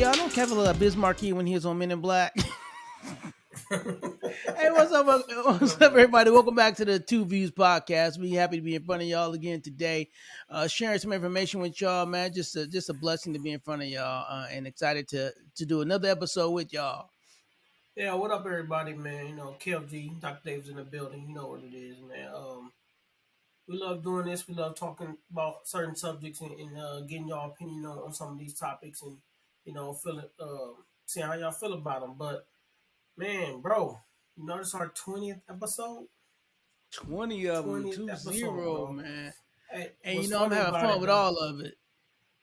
y'all know Kevin looked like Bismarcky when he was on Men in Black. Hey, what's up? What's up, everybody? Welcome back to the TuVues podcast. We happy to be in front of y'all again today, sharing some information with y'all, man. Just a blessing to be in front of y'all, and excited to do another episode with y'all. Yeah, what up, everybody, man? You know, KFG, Dr. Dave's in the building. You know what it is, man. We love doing this. We love talking about certain subjects and getting y'all opinion on some of these topics and, seeing how y'all feel about them. But, man, bro, you notice our 20th episode? 20 of them, 20th 2-0, episode, bro. man. Hey, And what's I'm funny having about fun it, with though? all of it.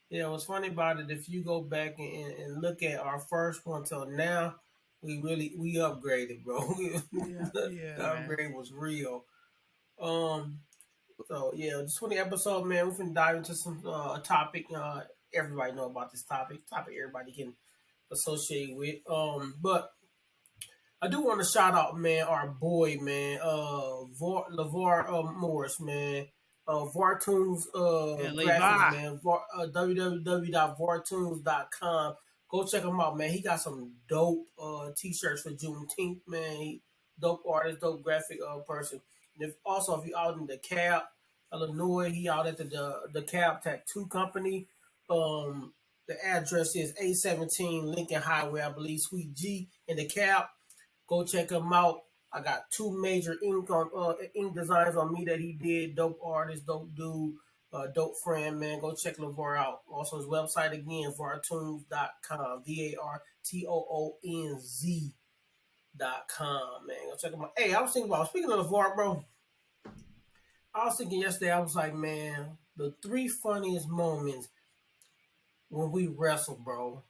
Yeah, what's funny about it, if you go back and look at our first one till now, we upgraded, bro. Yeah, The man. upgrade was real. Um, so yeah, this 20 episode, man, we can dive into some a topic. Everybody know about this topic everybody can associate with. But I do want to shout out, man, our boy, man, LeVar Morris, man, Vartoons LA graphics, bye. man, www.vartoons.com. Go check him out, man. He got some dope t-shirts for Juneteenth, man. Dope artist, dope graphic person. And if you out in DeKalb, Illinois, he out at the Cab Tattoo Company. The address is 817 Lincoln Highway, I believe, Suite G in DeKalb. Go check him out. I got two major ink designs on me that he did. Dope artist, dope dude, dope friend, man. Go check LeVar out. Also, his website again, vartoons.com. VARTONZ.com, man. Go check him out. Hey, I was thinking about, speaking of LeVar, bro, I was thinking yesterday, I was like, man, the three funniest moments when we wrestle, bro.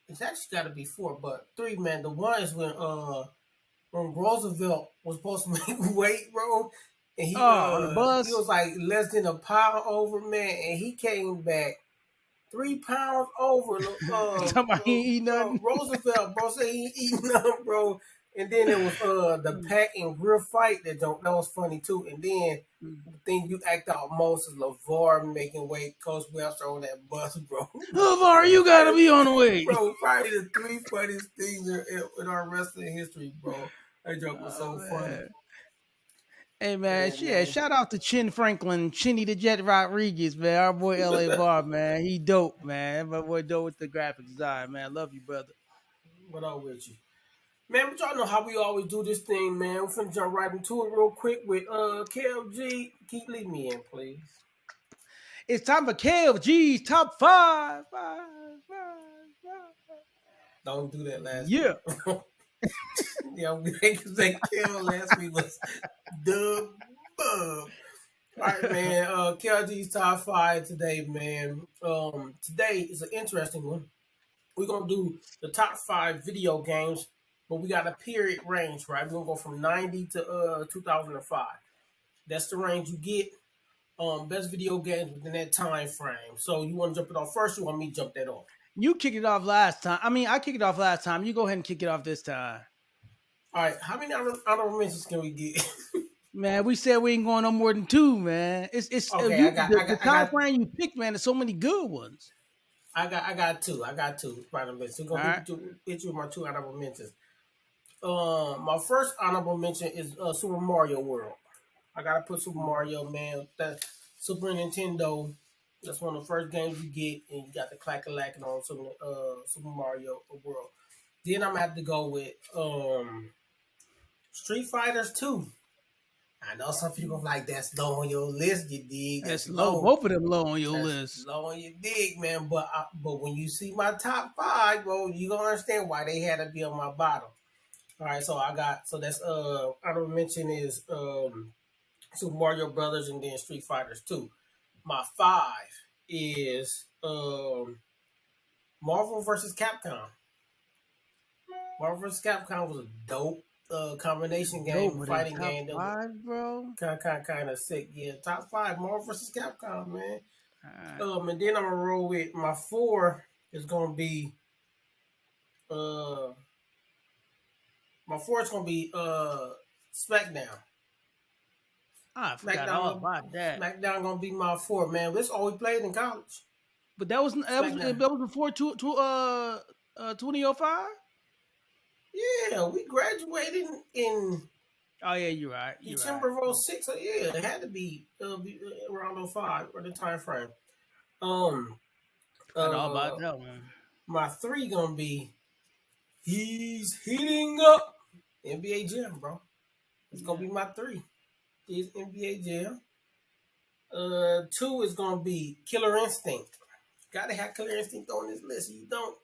It's actually got to be four, but three, man. The one is when Roosevelt was supposed to make weight, bro, and On the he bus. was like less than a pound over, man, and he came back 3 pounds over. Talking about he ain't eat nothing. Roosevelt, bro, said he ain't eating nothing, bro. And then it was the Pack and Grill fight that was funny too. And then the thing you act out most is LeVar making weight, Coach Webster on that bus, bro. LeVar, you gotta be on the way. Bro, probably the three funniest things in our wrestling history, bro. That joke was Oh, so funny. man. Hey man, Yeah, yeah, man. shout out to Chin Franklin, Chinny the Jet Rodriguez, man. Our boy LA Bar, man. He dope, man. My boy dope with the graphic design, man. Love you, brother. What up with you? Man, but y'all know how we always do this thing, man. We're finna jump right into it real quick with KLG. Keep leading me in, please. It's time for KFG's top five. Don't do that last Yeah. week. Yeah, I'm because that kill last week was the bug. All right, man. KLG's top five today, man. Today is an interesting one. We're gonna do the top five video games, but we got a period range, right? We're gonna go from 90 to 2005. That's the range you get. Best video games within that time frame. So you want to jump it off first? Or you want me to jump that off? You kicked it off last time. I mean, I kicked it off last time. You go ahead and kick it off this time. All right. How many honorable mentions can we get? Man, we said we ain't going no more than two, man. It's Okay, the time frame you picked, man. There's so many good ones. I got two. I got two honorable mentions. We're All gonna right. hit you with my two honorable mentions. My first honorable mention is Super Mario World. I gotta put Super Mario, man. That Super Nintendo. That's one of the first games you get, and you got the clack-a-lacking on Super Mario World. Then I'm gonna have to go with Street Fighters 2. I know some people like that's low on your list, you dig? That's That's low. low. Both of them low on your That's list. low on your dig, man. But when you see my top five, bro, you gonna understand why they had to be on my bottom. All right, so that's honorable mention is Super Mario Brothers and then Street Fighters 2. My five is Marvel vs. Capcom. Marvel vs. Capcom was a dope combination Dope, game, but in fighting top game that was five, bro. kind of sick. Yeah, top five Marvel vs. Capcom, man. All right. And then I'm gonna roll with my four is gonna be uh my four is gonna be SmackDown. I forgot all SmackDown about that. SmackDown gonna be my four, man. That's all we played in college. But that SmackDown. was before 2005. Yeah, we graduated in Oh yeah, you're right. You're right. December of '06. So yeah, it had to be around '05 or the time frame. Um, Forgot all about uh, that one. my three gonna be he's heating up NBA Jam, bro. It's gonna Yeah. be my three. Is NBA Jam. Two is gonna be Killer Instinct. Gotta have Killer Instinct on this list. You don't,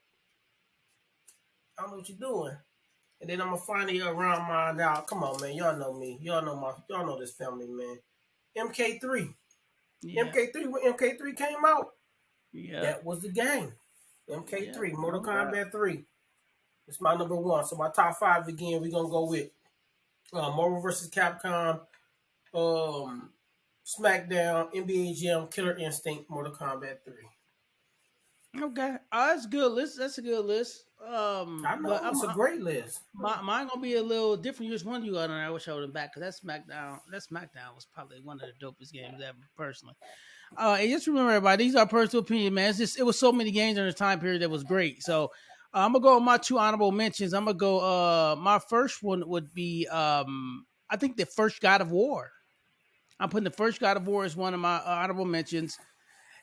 I don't know what you're doing. And then I'm gonna finally round mine out. Come on, man. Y'all know me. Y'all know this family, man. MK3. Yeah. MK3, when MK3 came out, Yeah. that was the game. Yeah. MK3, Mortal No doubt. Kombat 3. It's my number one. So my top five again, we're gonna go with Marvel vs. Capcom, um, SmackDown, NBA Jam, Killer Instinct, Mortal Kombat 3. Okay. That's a good list. That's a good list. I But know it's a great list. mine gonna be a little different. Just one you got on there. I wish I would have back because that SmackDown. That SmackDown was probably one of the dopest games ever, personally. And just remember, everybody, these are personal opinion, man. It was so many games during the time period that was great. So I'm gonna go with my two honorable mentions. I'm gonna go. My first one would be I think the first God of War. I'm putting the first God of War as one of my honorable mentions,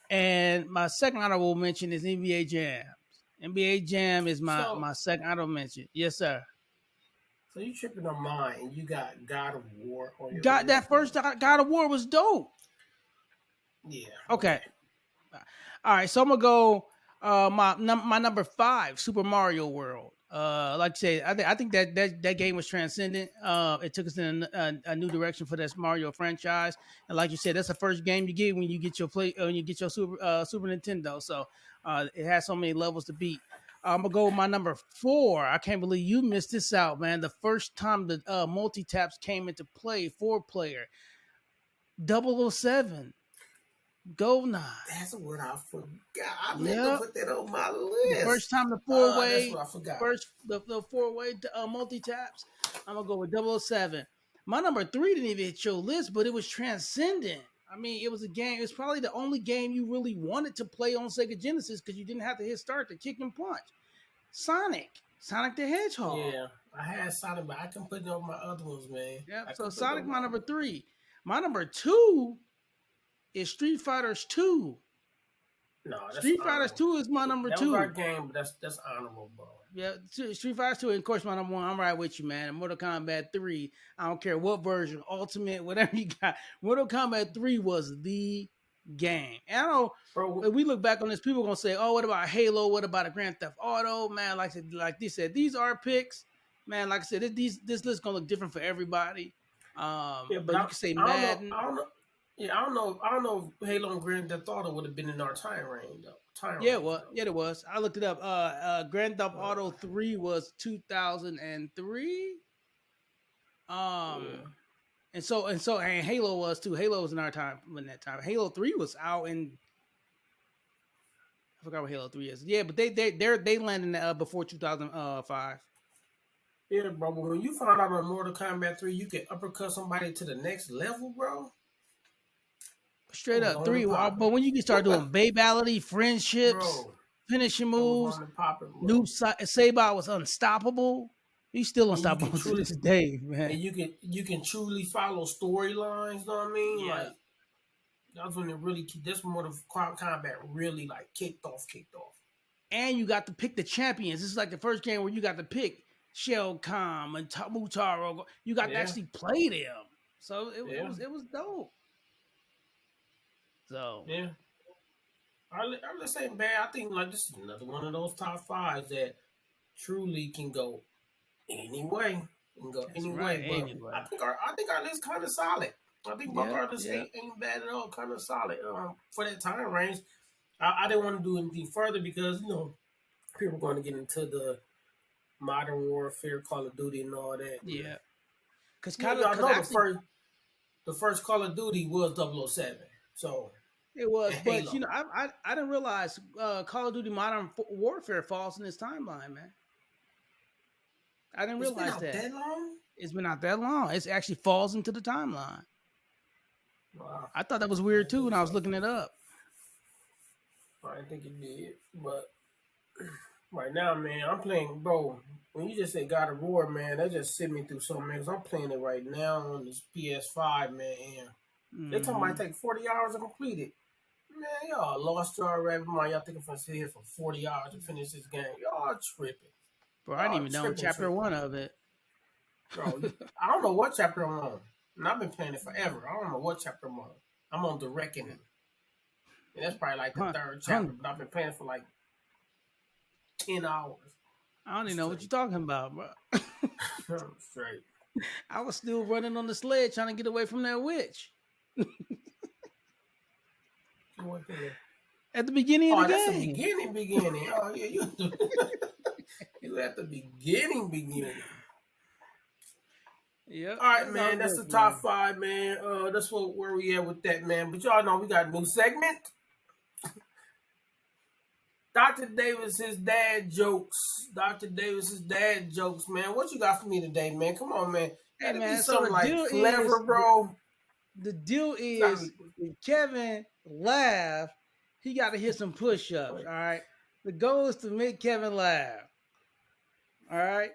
and my second honorable mention is NBA Jam. NBA Jam is So, my second honorable mention. Yes, sir. so you tripping on mine, and you got God of War on your Got list, that man. first God of War was dope. Yeah, Okay. okay. All right, so I'm gonna go. My number five, Super Mario World. Like I said, I think that game was transcendent. It took us in a new direction for this Mario franchise, and like you said, that's the first game you get when you get your when you get your Super Nintendo. So it has so many levels to beat. I'm gonna go with my number four. I can't believe you missed this out, man. The first time the multi taps came into play, four player, 007, GoldenEye. That's what I forgot. I meant to Yep. put that on my The first list. time the four Ah, that's way, what I forgot. the four way multi taps, I'm gonna go with 007. My number three didn't even hit your list, but it was transcendent. I mean, it was a game. It's probably the only game you really wanted to play on Sega Genesis because you didn't have to hit start to kick and punch. Sonic the Hedgehog. Yeah, I had Sonic, but I can put it on my other ones, man. Yep. I So can put it Sonic, on my my other number ones. three. My number two is Street Fighters Two. No, that's Street Fighters honorable. Two is my number That was our two. game, but that's honorable, bro. Yeah, Street Fighter 2, and of course, my number one. I'm right with you, man. And Mortal Kombat 3, I don't care what version, Ultimate, whatever you got. Mortal Kombat 3 was the game. And I know Bro, when we look back on this, people are gonna say, "Oh, what about Halo? What about a Grand Theft Auto?" Man, like they said, these are picks. Man, like I said, this list gonna look different for everybody. yeah, but But you can say I don't know. Madden. I don't know. Yeah, I don't know. I don't know if Halo and Grand Theft Auto would have been in our time range though. Time Yeah, range yeah, it was. I looked it up. Grand Theft though. Auto 3 was 2003. Yeah. Um, and Halo was too. Halo was in our time when that time. Halo 3 was out in I forgot what Halo 3 is. Yeah, but they landed before 2005. Yeah, bro. But when you found out on Mortal Kombat 3, you could uppercut somebody to the next level, bro. It Straight was up on and three. popping, But when you can start doing babality, friendships, bro. finishing It was moves, on and popping, Noob bro. Saibot was unstoppable. He's still And you can unstoppable to truly, this day, and man. you can truly follow storylines. Know what I mean? Yeah. Like that's when it really. This Mortal Kombat really like kicked off. Kicked off. And you got to pick the champions. This is like the first game where you got to pick Shell Kahn and Mutaro. You got to Yeah, actually play them. So yeah, it was dope. So yeah. I'm just saying, man. I think like this is another one of those top fives that truly can go any way. Can go that's any right. way. But Anyway. I think our list kind of solid. I think both Yeah, our lists yeah. ain't bad at all. Kind of solid for that time range. I didn't want to do anything further because people are going to get into the modern warfare, Call of Duty, and all that. And, Yeah. y'all Cause know actually the first Call of Duty was 007. So it was, and but Halo. I didn't realize Call of Duty Modern Warfare falls in this timeline, man. I didn't It's been realize out that. that long. It's been not that long. It actually falls into the timeline. Wow, I thought that was I weird didn't too when think I was so. looking it up. I think it did, but right now, man, I'm playing, bro. When you just say God of War, man, that just sent me through something, man. Cause I'm playing it right now on this PS5, man. And they talking about it Mm-hmm. take 40 hours to complete it. Man, y'all lost y'all rabbit mind. Y'all think I'm gonna sit here for 40 hours to finish this game. Y'all tripping. Bro, I didn't Y'all even know tripping, chapter tripping. one of it. Bro, I don't know what chapter I'm on. And I've been playing it forever. I don't know what chapter I'm on. I'm on the Reckoning. And that's probably like the Hun- third chapter, hun- but I've been playing it for like 10 hours I don't even know what you're straight. talking about, bro. Straight. I was still running on the sled trying to get away from that witch What the- at the beginning of the Oh, that's the game. beginning. Oh, yeah, you, you at the beginning. Yep, All right, that's all man. That's good, the top man. five, man. That's where we at with that, man. But y'all know we got a new segment. Dr. Davis's dad jokes. Dr. Davis's dad jokes, man. What you got for me today, man? Come on, man. Hey, Got to be man. So something the like deal clever, is, bro. the deal Gotta be. is, when Kevin laugh, he got to hit some push-ups. Right, All right. The goal is to make Kevin laugh. All right.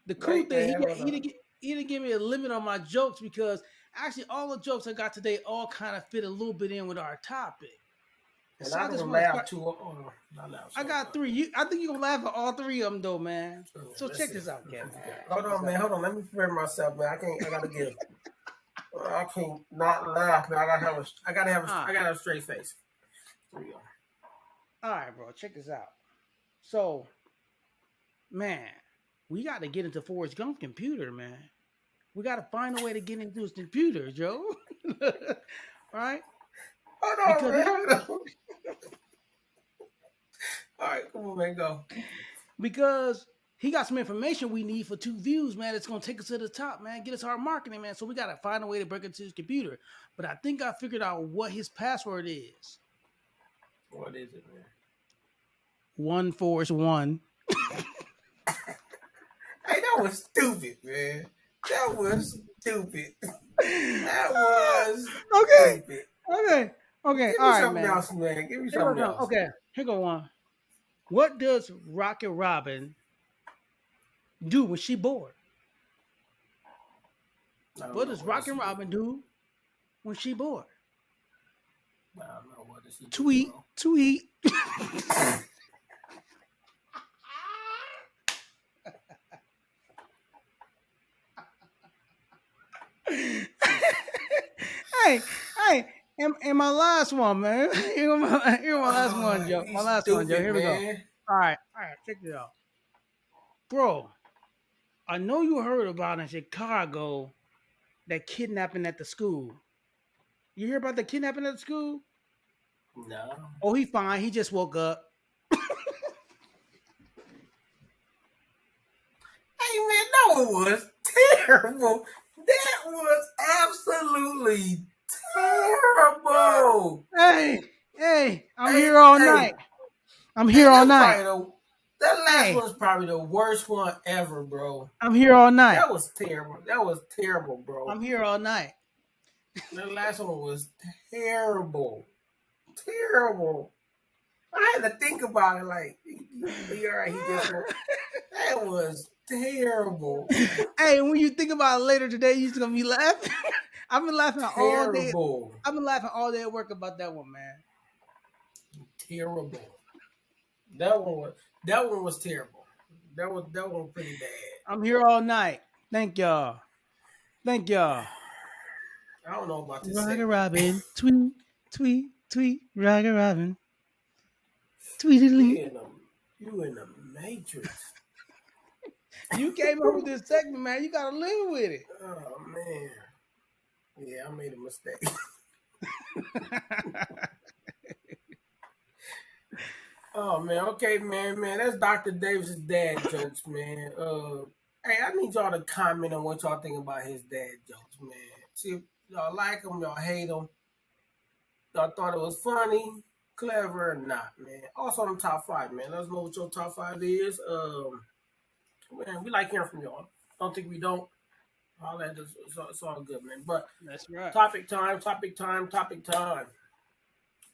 The cool right, thing, man. Hold he on. didn't he didn't give me a limit on my jokes because actually all the jokes I got today all kind of fit a little bit in with our topic. And So I I just don't want to laugh start. too. Oh, not laugh I so got three. I think you're gonna laugh at all three of them though, man. much. So Let's check see. this out, Kevin. Hold Check this on, man. out. Hold on. Let me prepare myself, man. I can't. I gotta get. I can't not laugh, man. I gotta have a. I gotta have a. All I right. gotta have a straight face. Here we go. All right, bro. Check this out. So, man, we got to get into Forrest Gump's computer, man. We got to find a way to get into his computer, Joe. All right? Hold on, Because man. he, Hold on. All right, come on, man. Go. because he got some information we need for TuVues, man. It's gonna take us to the top, man. Get us our marketing, man. So we gotta find a way to break into his computer. But I think I figured out what his password is. What is it, man? One Forrest one. Hey, that was stupid, man. That was stupid. That was Okay. stupid. Okay. Okay. Give All me right, something man. else, man. Give me Here goes something some. else. Okay. Here go one. What does Rocket Robin do when she bored? I don't What know does what does Rocket she do. Robin do when she bored? I don't know what does she do, Tweet, bro. tweet. Hey, hey, and my last one, man. Here my last one, Joe. My He's last one, Joe. stupid, Here we go. man. All right, check this out. Bro, I know you heard about in Chicago that kidnapping at the school. You hear about the kidnapping at the school? No. Oh, he fine. He just woke up. Hey, man, that one was terrible. That was absolutely terrible. Hey, hey, I'm Hey, here all hey, night. I'm hey, here all that's night. probably the that last Hey, one's probably the worst one ever, bro. I'm here all night. That was terrible. That was terrible, bro. I'm here all night. That last one was terrible. Terrible. I had to think about it like, you all right, he just woke. That was terrible. Hey, when you think about it later today, you're just gonna be laughing. I've been laughing all day. Terrible. I've been laughing all day at work about that one, man. Terrible. That one was that one was terrible. That one was pretty bad. I'm here all night. Thank y'all. Thank y'all. I don't know about this Roger segment. Robin, tweet, tweet, tweet, Roger Robin, You tweetily. in the you in the matrix. You came up with this segment, man. You gotta live with it. Oh man. Yeah, I made a mistake. Oh man, okay, man. That's Dr. Davis's dad jokes, man. Hey, I need y'all to comment on what y'all think about his dad jokes, man. See if y'all like him, y'all hate him. Y'all thought it was funny, clever, or not, man. Also on the top five, man. Let us know what your top five is. Man, we like hearing from y'all. Don't think we don't. All that it's all good, man. But That's right. topic time.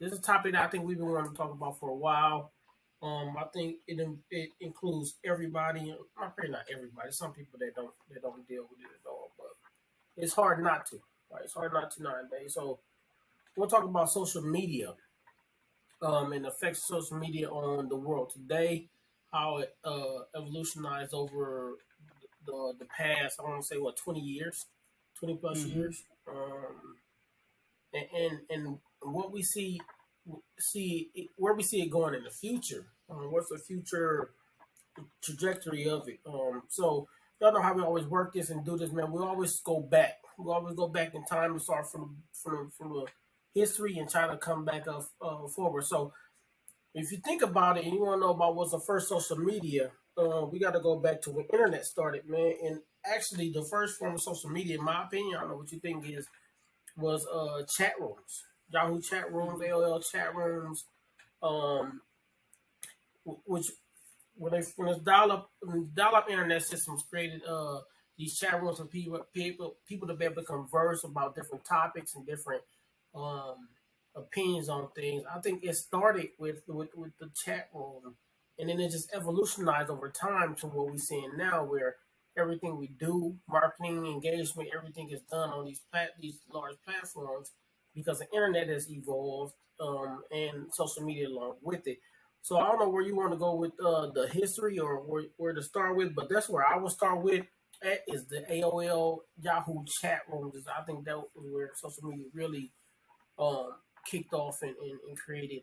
This is a topic that I think we've been wanting to talk about for a while. I think it includes everybody. Probably not everybody. Some people that don't deal with it at all, but it's hard not to. Right? It's hard not to nowadays. So we'll talk about social media, and effects of social media on the world today, how it evolutionized over the past. I want to say what 20 years, 20 plus years, and what we where we see it going in the future. What's the future trajectory of it? So y'all know how we always work this and do this, man. We always go back. We always go back in time and start from the history and try to come back up forward. So if you think about it and you want to know about what's the first social media, we got to go back to when internet started, man. And actually, the first form of social media, in my opinion, I don't know what you think is, was chat rooms, Yahoo chat rooms, Mm-hmm. AOL chat rooms, um, which when this dial up internet systems created these chat rooms for people to be able to converse about different topics and different um, opinions on things. I think it started with the chat room, and then it just evolutionized over time to what we're seeing now, where everything we do, marketing, engagement, everything is done on these large platforms because the internet has evolved, and social media along with it. So I don't know where you want to go with the history or where to start with, but that's where I would start with. At is the AOL Yahoo chat rooms. I think that was where social media really um, kicked off and created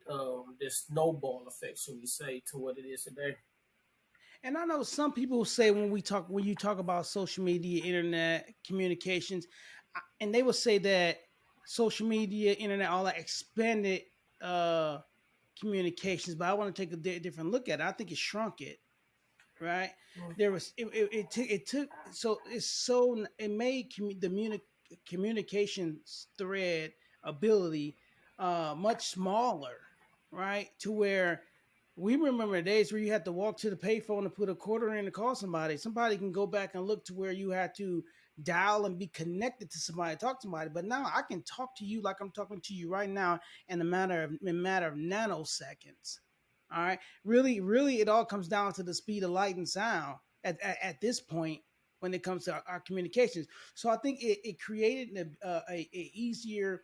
this snowball effect, should we say, to what it is today. And I know some people say when you talk about social media, internet communications, and they will say that social media, internet, all that expanded uh, communications. But I want to take a different look at it. I think it shrunk it. Right? Mm, There was it took so it's so it made communications thread ability much smaller, right? To where we remember days where you had to walk to the payphone and put a quarter in to call somebody. Somebody can go back and look to where you had to dial and be connected to somebody, talk to somebody. But now I can talk to you like I'm talking to you right now in a matter of nanoseconds. All right. Really, it all comes down to the speed of light and sound at this point when it comes to our communications. So I think it created a easier,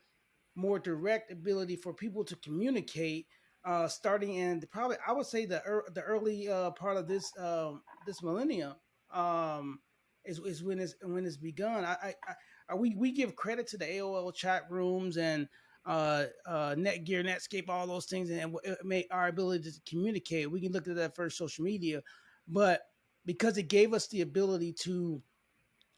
more direct ability for people to communicate. Starting in probably, I would say the early part of this millennium is when it's begun. We give credit to the AOL chat rooms and Netgear, Netscape, all those things, and it made our ability to communicate. We can look at that first social media, but because it gave us the ability to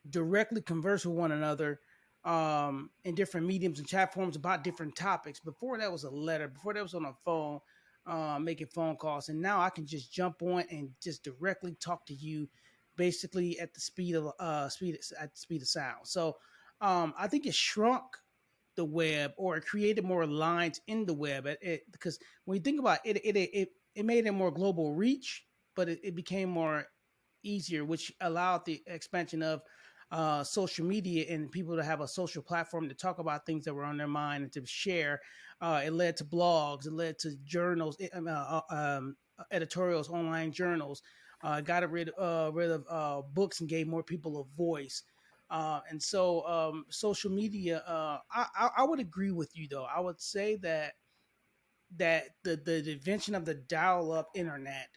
directly converse with one another in different mediums and chat forms about different topics. Before that was a letter, before that was on a phone, making phone calls, and now I can just jump on and just directly talk to you, basically at the speed of sound. So I think it shrunk the web, or it created more lines in the web. Because when you think about it, it made it more global reach, but it became more easier, which allowed the expansion of social media and people to have a social platform to talk about things that were on their mind and to share. It led to blogs, it led to journals, editorials, online journals. Got rid of books and gave more people a voice. And so social media, I would agree with you though. I would say that the invention of the dial-up internet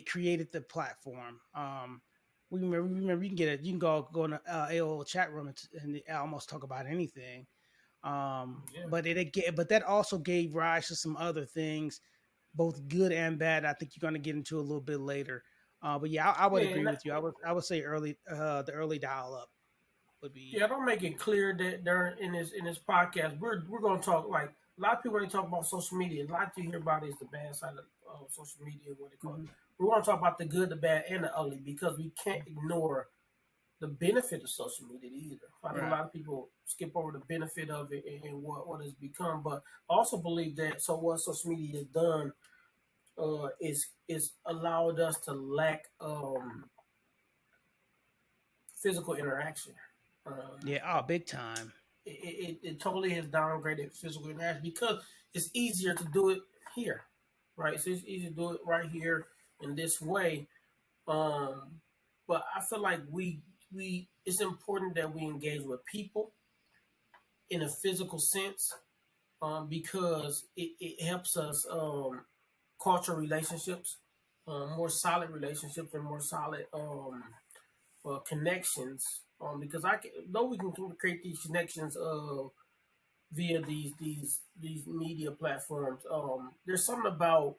created the platform. We remember you can get it. You can go in the AOL chat room and almost talk about anything. yeah, But that also gave rise to some other things, both good and bad. I think you're going to get into a little bit later. But yeah, I would yeah, agree with you. I would say the early dial up would be. yeah. Don't make it clear that during in this podcast, we're going to talk like a lot of people when they talk about social media. A lot you hear about is the bad side of social media, what they call it. Mhm. We want to talk about the good, the bad, and the ugly because we can't ignore the benefit of social media either. I think a Right. lot of people skip over the benefit of it and what it's become. But I also believe that so what social media has done is allowed us to lack physical interaction. Um, Yeah. Oh, big time. it totally has downgraded physical interaction because it's easier to do it here, right? So it's easier to do it right here in this way. Um, but I feel like we it's important that we engage with people in a physical sense, because it helps us culture relationships, more solid relationships, and more solid connections. Because though we can create these connections via these media platforms, there's something about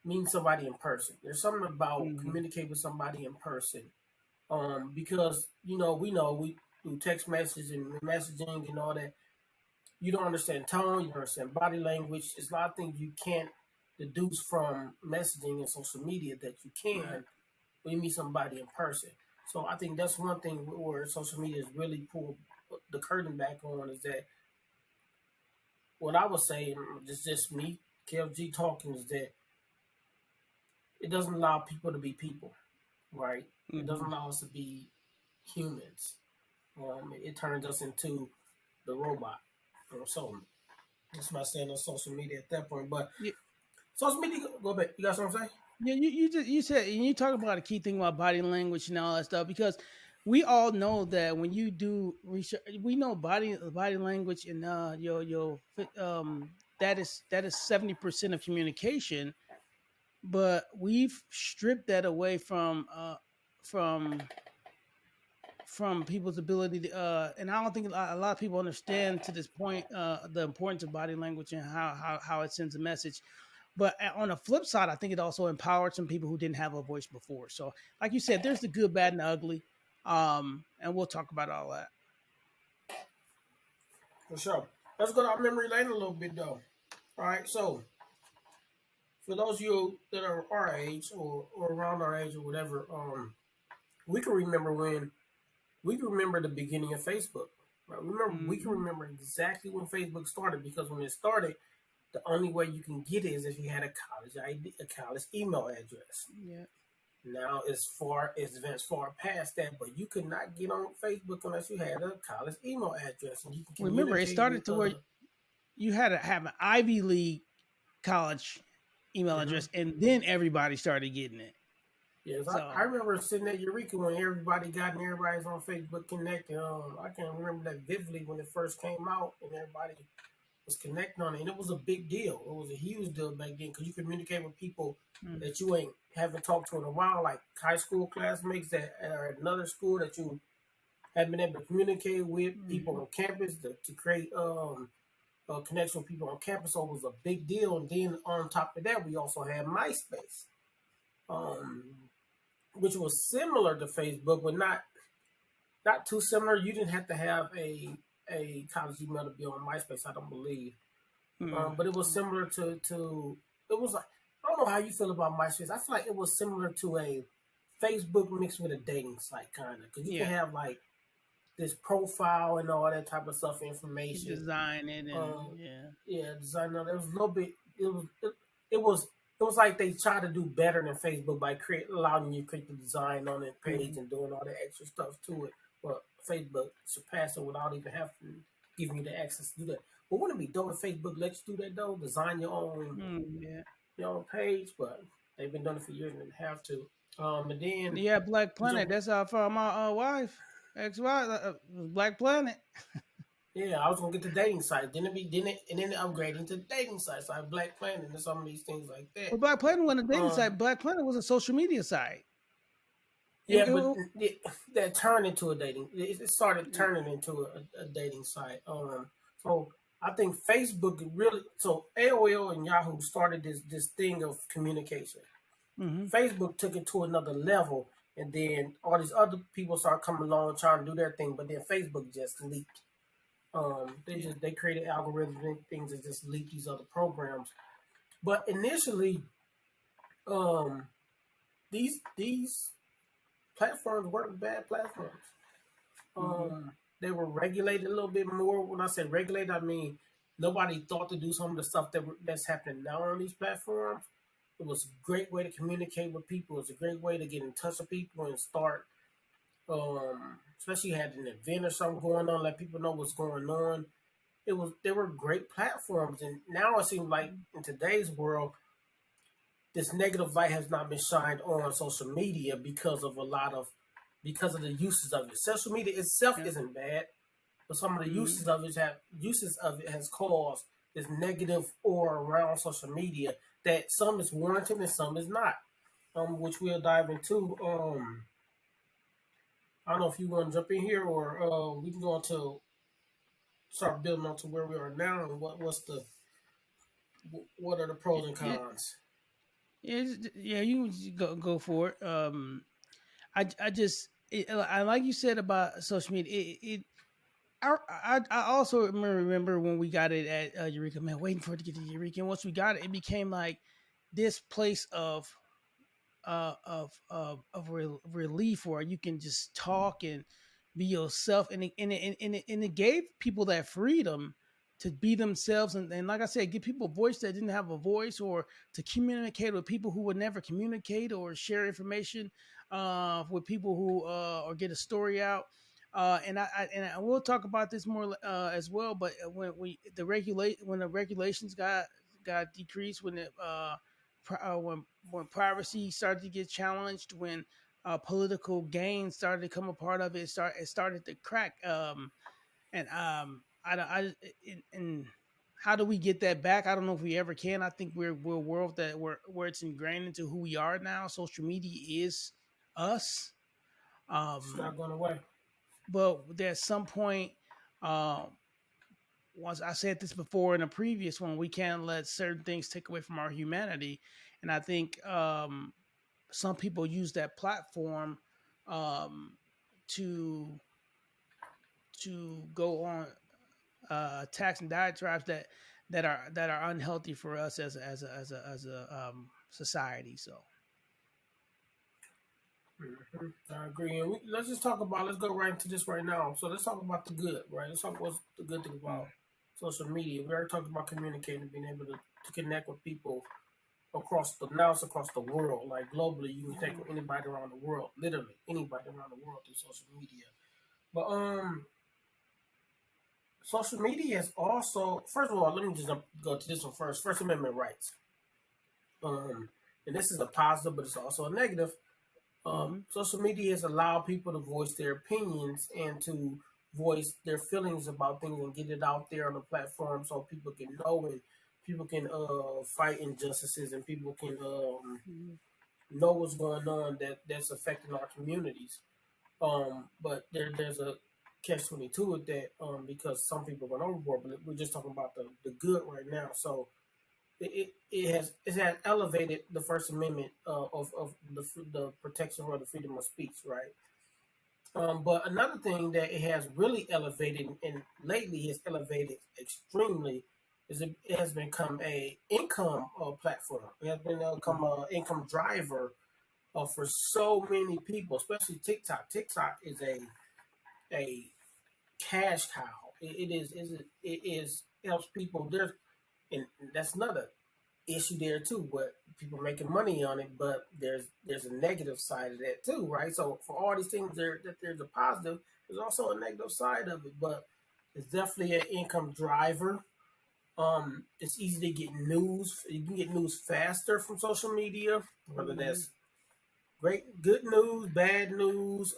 meeting somebody in person. There's something about Mm-hmm. communicating with somebody in person. Because we through text messages and messaging and all that, you don't understand tone, you don't understand body language. There's a lot of things you can't deduce from messaging and social media that you Right. can when you meet somebody in person. So I think that's one thing where social media has really pulled the curtain back on, is that what I would say, just me, KFG talking, is that it doesn't allow people to be people, right? It doesn't Mm-hmm. allow us to be humans. It turns us into the robot. So that's my saying on social media at that point. But Yeah, social media, go back. You got something to say? yeah. You said, and you talk about a key thing about body language and all that stuff, because we all know that when you do research, we know body language and that is 70% of communication, but we've stripped that away from from people's ability to and I don't think a lot of people understand to this point the importance of body language and how it sends a message. But on the flip side, I think it also empowered some people who didn't have a voice before. So like you said, there's the good, bad, and the ugly. And we'll talk about all that. For sure. Let's go down memory lane a little bit though. All right. So for those of you that are our age or around our age or whatever, we can remember when we can remember the beginning of Facebook. Right? We can Hmm. remember exactly when Facebook started, because when it started, the only way you can get it is if you had a college ID, a college email address. Yeah. Now it's advanced far past that, but you could not get on Facebook unless you had a college email address, and you can Remember, it communicate started with to where you had to have an Ivy League college email mhm. address, and then everybody started getting it. Yes, I So remember sitting at Eureka when everybody got and everybody's on Facebook connected. I can remember that vividly when it first came out and everybody was connecting on it, and it was a big deal. It was a huge deal back then because you communicate with people mm, that you ain't haven't talked to in a while, like high school classmates that are at another school that you have been able to communicate with, people mhm. on campus to create a connection with people on campus. So it was a big deal. And then on top of that, we also had MySpace, um, which was similar to Facebook, but not too similar. You didn't have to have a college email to be on MySpace, I don't believe. Mm. But it was similar to it was like, I don't know how you feel about MySpace. I feel like it was similar to a Facebook mixed with a dating site, kind of, because you can Yeah, have like this profile and all that type of stuff, you information. design it and Um, yeah. yeah, design. It was a little bit. It was it was like they tried to do better than Facebook by allowing you to create the design on that page Mhm. and doing all the extra stuff to it. But Facebook surpassed it without even having to giving you the access to do that. But wouldn't it be dope if Facebook lets you do that though? Design Yeah. your own page, but they've been doing it for years and they have to. And then Yeah, Black you Planet. jump. That's how I found my wife, ex-wife. Black Planet. Yeah, I was gonna get the dating site. Didn't it, and then upgrading to dating sites like Black Planet and some of these things like that. Well, Black Planet wasn't a dating Um, site. Black Planet was a social media site. yeah, but It- that turned into a dating. It started turning into a dating site. So I think Facebook really. So AOL and Yahoo started this thing of communication. mm-hmm. Facebook took it to another level, and then all these other people started coming along trying to do their thing. But then Facebook just leaked. Yeah. They created algorithms and things that just leak these other programs. But initially, um, these platforms weren't bad platforms. Mm-hmm. They were regulated a little bit more. When I say regulated, I mean nobody thought to do some of the stuff that's happening now on these platforms. It was a great way to communicate with people. It was a great way to get in touch with people and start, especially had an event or something going on, let people know what's going on. they were great platforms, and now it seems like in today's world, this negative light has not been shined on social media because of the uses of it. Social media itself Yeah. isn't bad, but some of the Mm-hmm. uses of it has caused this negative aura around social media that some is warranted and some is not. Which we'll dive into. I don't know if you want to jump in here or we can go into start building on to where we are now and what are the pros and Yeah. cons. Yeah. Yeah. You can just go for it. I just I like you said about social media. I also remember when we got it at Eureka, man, waiting for it to get to Eureka. And once we got it, it became like this place of relief where you can just talk and be yourself, and it gave people that freedom to be themselves, and like I said, give people a voice that didn't have a voice, or to communicate with people who would never communicate, or share information with people who or get a story out. And I will talk about this more as well. But when the regulations got decreased, when privacy started to get challenged, when political gain started to come a part of it, it started to crack. And and how do we get that back? I don't know if we ever can. I think we're a world where it's ingrained into who we are now. Social media is us. It's not Um, going away. but there's some point. Um, Once I said this before in a previous one, we can't let certain things take away from our humanity, and I think some people use that platform um, to go on attacks and diatribes that are unhealthy for us as a society. So I agree. And let's just talk about. Let's go right into this right now. So let's talk about the good, right? Let's talk what's the good thing about mm, social media. We already talked about communicating, being able to connect with people across the now it's across the world. Like globally, you can connect with anybody around the world. Literally anybody around the world through social media. But social media is also first of all. Let me just go to this one first. First Amendment rights. Um, and this is a positive, but it's also a negative. mm, Social media has allowed people to voice their opinions and to voice their feelings about things and get it out there on the platform so people can know and people can fight injustices and people can mm, know what's going on that's affecting our communities. But there's a catch 22 with that because some people went overboard. But we're just talking about the good right now. So it has elevated the First Amendment of the protection or the freedom of speech, right? But another thing that it has really elevated and lately has elevated extremely is it has become a income platform. It has become mm, a income driver for so many people, especially TikTok. TikTok is a cash cow. It helps people. And that's another issue there too, but people making money on it, but there's a negative side of that too, right? So for all these things there's a positive, there's also a negative side of it, but it's definitely an income driver. It's easy to get news. You can get news faster from social media, whether mm, that's good news, bad news,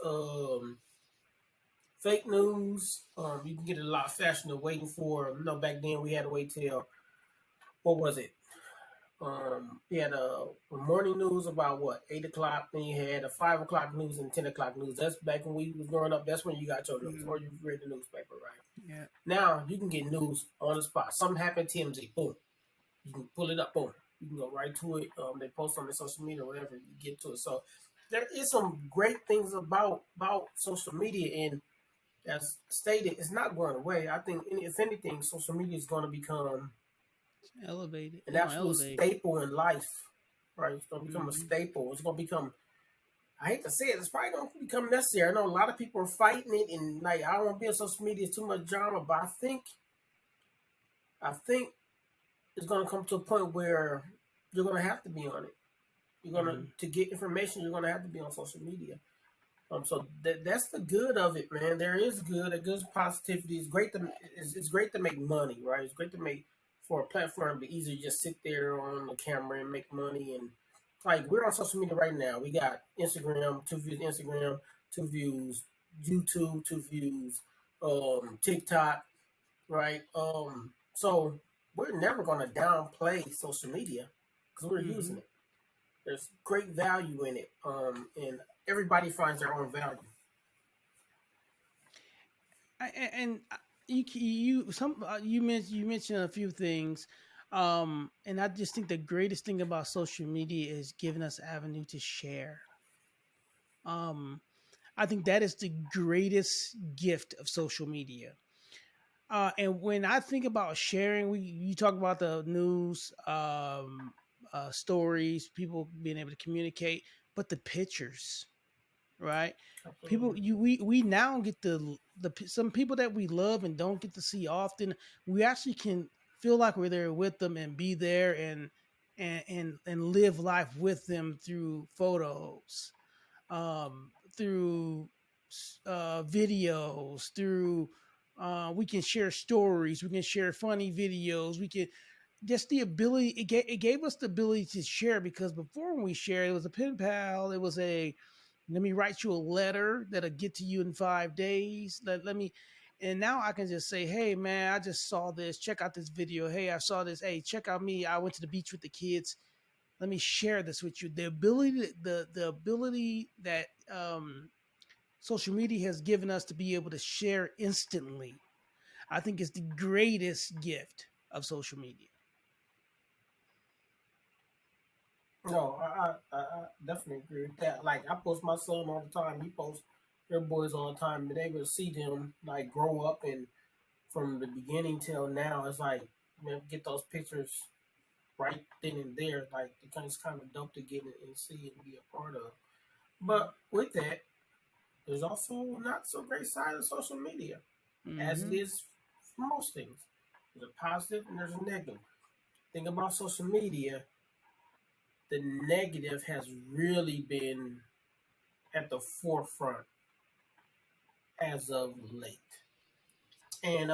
fake news. You can get it a lot faster than waiting for. Back then we had to wait till what was it? You had a morning news about what 8 o'clock. Then you had a 5 o'clock news and 10 o'clock news. That's back when we was growing up. That's when you got your news or mm, you read the newspaper, right? yeah. Now you can get news on the spot. Something happened, TMZ, boom. You can pull it up, boom. You can go right to it. They post on their social media, or whatever. You get to it. So there is some great things about social media, and as stated, it's not going away. I think, if anything, social media is going to become It's elevated. an It's gonna absolute elevate. staple in life, right? It's going to become a Mm, staple. It's going to become, I hate to say it, it's probably going to become necessary. I know a lot of people are fighting it, and like, I don't want to be on social media, too much drama, but I think it's going to come to a point where you're going to have to be on it. You're going mm, to get information, you're going to have to be on social media. So that's the good of it, man. There is good. It gives positivity. It's great to make money, right? It's great to make for a platform. Be easy to just sit there on the camera and make money. And like we're on social media right now. We got Instagram, two views, YouTube, two views, TikTok, right? So we're never gonna downplay social media because we're using Hmm. it. There's great value in it, and everybody finds their own value. And you mentioned a few things, and I just think the greatest thing about social media is giving us avenue to share. Um, I think that is the greatest gift of social media. And when I think about sharing, we you talk about the news, stories, people being able to communicate, but the pictures, right? People, Absolutely. we now get some people that we love and don't get to see often. We actually can feel like we're there with them and be there and live life with them through photos, through videos, through we can share stories, we can share funny videos, we can just the ability it gave us the ability to share because before when we shared it was a pen pal, it was a let me write you a letter that'll get to you in 5 days. Let me and now I can just say, hey man, I just saw this. Check out this video. Hey, I saw this. Hey, check out me. I went to the beach with the kids. Let me share this with you. The ability that social media has given us to be able to share instantly, I think is the greatest gift of social media. No, I definitely agree with that. Like I post my son all the time. He posts their boys all the time. But they will see them like grow up and from the beginning till now. It's like man, get those pictures right then and there. Like it's kind of dope to get it and see and be a part of. But with that, there's also not so great side of social media, as it Mm-hmm. is for most things. There's a positive and there's a negative. Thing about social media, the negative has really been at the forefront as of late. And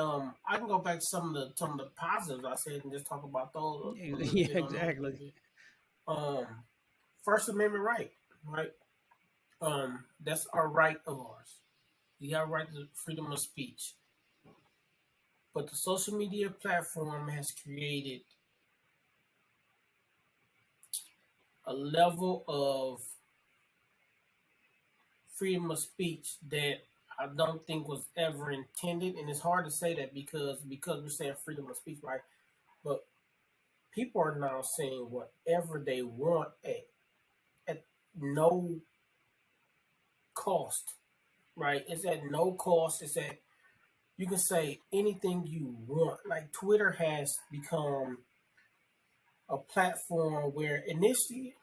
I can go back to some of the positives I said and just talk about those a little Yeah, bit on those a little exactly. bit. Um, First Amendment right, right? That's our right of ours. We have right to freedom of speech. But the social media platform has created a level of freedom of speech that I don't think was ever intended, and it's hard to say that because we're saying freedom of speech, right? But people are now saying whatever they want at no cost, right? It's at no cost. It's at you can say anything you want. Like Twitter has become a platform where initially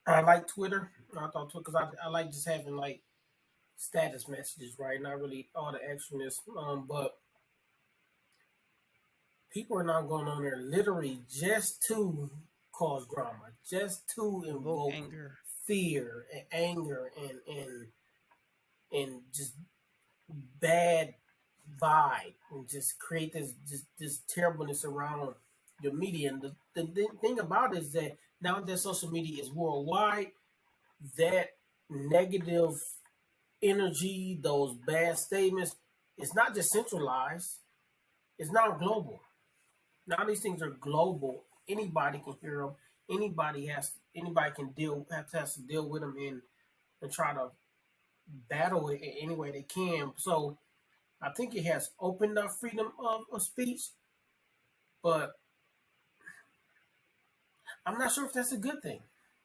I like Twitter. I thought Twitter because I like just having like status messages, right? Not really all the extraness, but people are now going on there literally just to cause drama, just to Invoke invoke anger. fear and anger and just bad vibe and just create this terribleness around the media. And the thing about it is that now that social media is worldwide, that negative energy, those bad statements, it's not just centralized, it's now global. Now these things are global. Anybody can hear them. Anybody can has to deal with them and try to battle it in any way they can. So I think it has opened up freedom of speech, but I'm not sure if that's a good thing.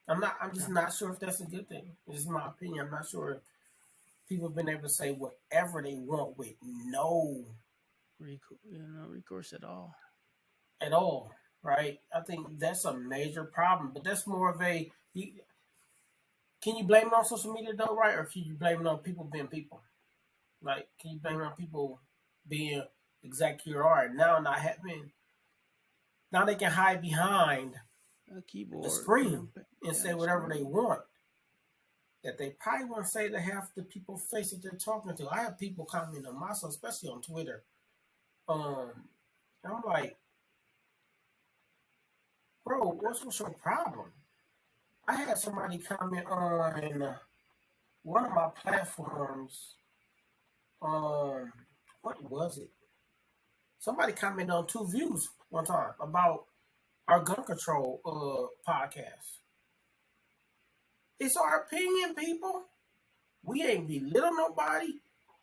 I'm just No, not sure if that's a good thing. This is my opinion. I'm not sure if people have been able to say whatever they want with no recourse at all. at all, right? I think that's a major problem. But that's more of can you blame it on social media though, right? Or can you blame it on people being people? Like, can you blame it on people being exactly who you are? Now not having now they can hide behind A the keyboard, screen and yeah, say the whatever they screen. want. that they probably won't say to half the people face that they're talking to. I have people comment on myself, especially on Twitter. Um, and I'm like, bro, what's your problem? I had somebody comment on one of my platforms. Um, what was it? Somebody commented on TuVues one time about our gun control podcast. It's our opinion, people. We ain't belittle nobody,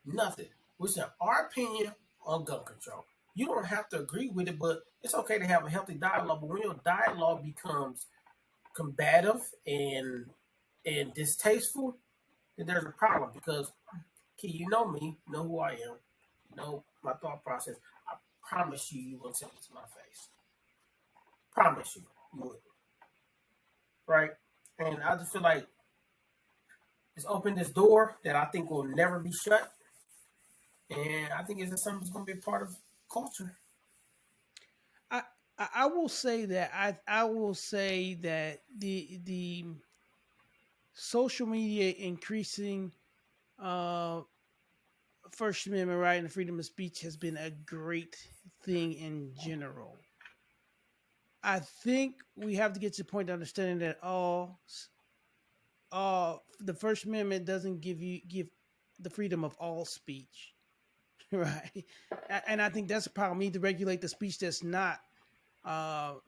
nothing. We said our opinion on gun control. You don't have to agree with it, but it's okay to have a healthy dialogue. But when your dialogue becomes combative and distasteful, then there's a problem. Because, Key, you know me, you know who I am, you know my thought process. I promise you won't say it to my face. Promise you would, right? And I just feel like it's opened this door that I think will never be shut. And I think it's just something that's going to be a part of culture. I I will say that I will say that the social media increasing uh First Amendment right and freedom of speech has been a great thing in general. I think we have to get to the point of understanding that all the First Amendment doesn't give the freedom of all speech, right? And I think that's a problem. We need to regulate the speech that's not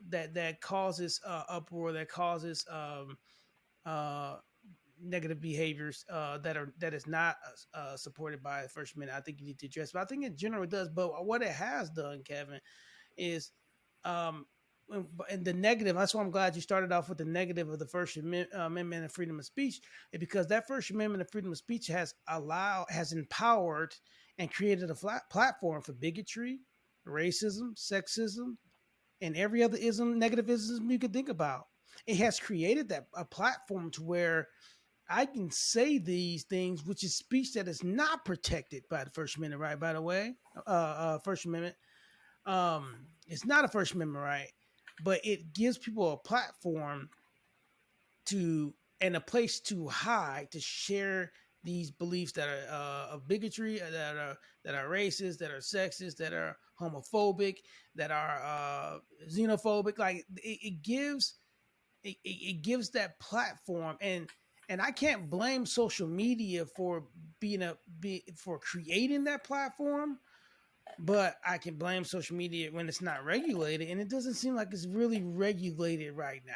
that causes uproar, that causes uh, negative behaviors that is not supported by the First Amendment. I think you need to address, but I think in general it does. But what it has done, Kevin, is um, and the negative. That's why I'm glad you started off with the negative of the Amendment and freedom of speech, because that First Amendment and freedom of speech has empowered and created a flat platform for bigotry, racism, sexism, and every other ism, negative ism you could think about. It has created that a platform to where I can say these things, which is speech that is not protected by the First Amendment, right? By the way, First Amendment, it's not a First Amendment right, but it gives people a platform to and a place to hide to share these beliefs that are of bigotry, that are racist, that are sexist, that are homophobic, that are xenophobic. Like it gives that platform, and I can't blame social media for for creating that platform, but I can blame social media when it's not regulated, and it doesn't seem like it's really regulated right now.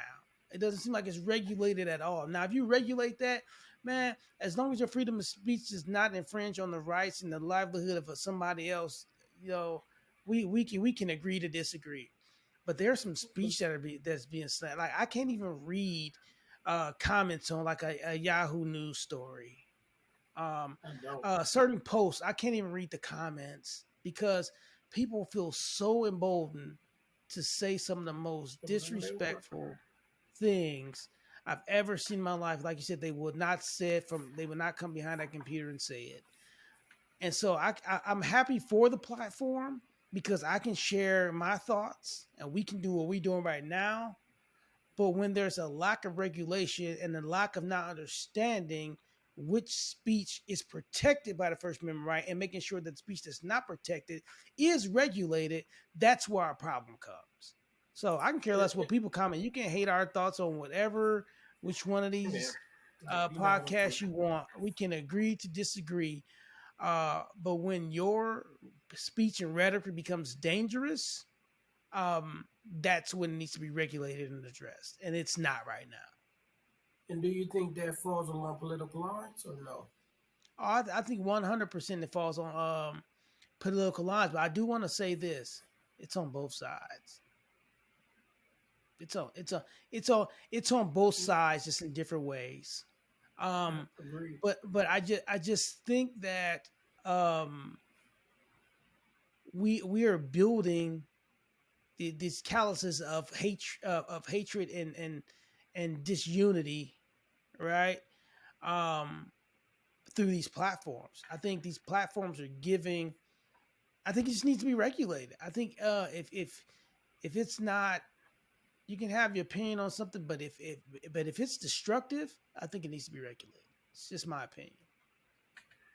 It doesn't seem like it's regulated at all. Now, if you regulate that, man, as long as your freedom of speech does not infringe on the rights and the livelihood of somebody else, you know, we can agree to disagree. But there's some speech that's being said. Like I can't even read comments on like a Yahoo News story, um, I don't. certain posts. I can't even read the comments because people feel so emboldened to say some of the most Whatever they want. disrespectful things I've ever seen in my life. Like you said, they would not say it from. They would not come behind that computer and say it. And so I'm happy for the platform because I can share my thoughts and we can do what we're doing right now. But when there's a lack of regulation and a lack of not understanding which speech is protected by the First Amendment right and making sure that speech that's not protected is regulated, that's where our problem comes. So I can care less what people comment. You can hate our thoughts on whatever, which one of Hey, man. these You know how we feel. podcasts you want. We can agree to disagree. But when your speech and rhetoric becomes dangerous, that's when it needs to be regulated and addressed, and it's not right now. And do you think that falls along political lines or no? I think 100% it falls on political lines, but I do want to say this: it's on both sides. It's on both sides, just in different ways. Yeah, Um, agreed. but I just think that we are building these calluses of hatred and disunity, right? Um, through these platforms. I think these platforms are giving. I think it just needs to be regulated. I think if it's not, you can have your opinion on something, but if it's destructive, I think it needs to be regulated. It's just my opinion.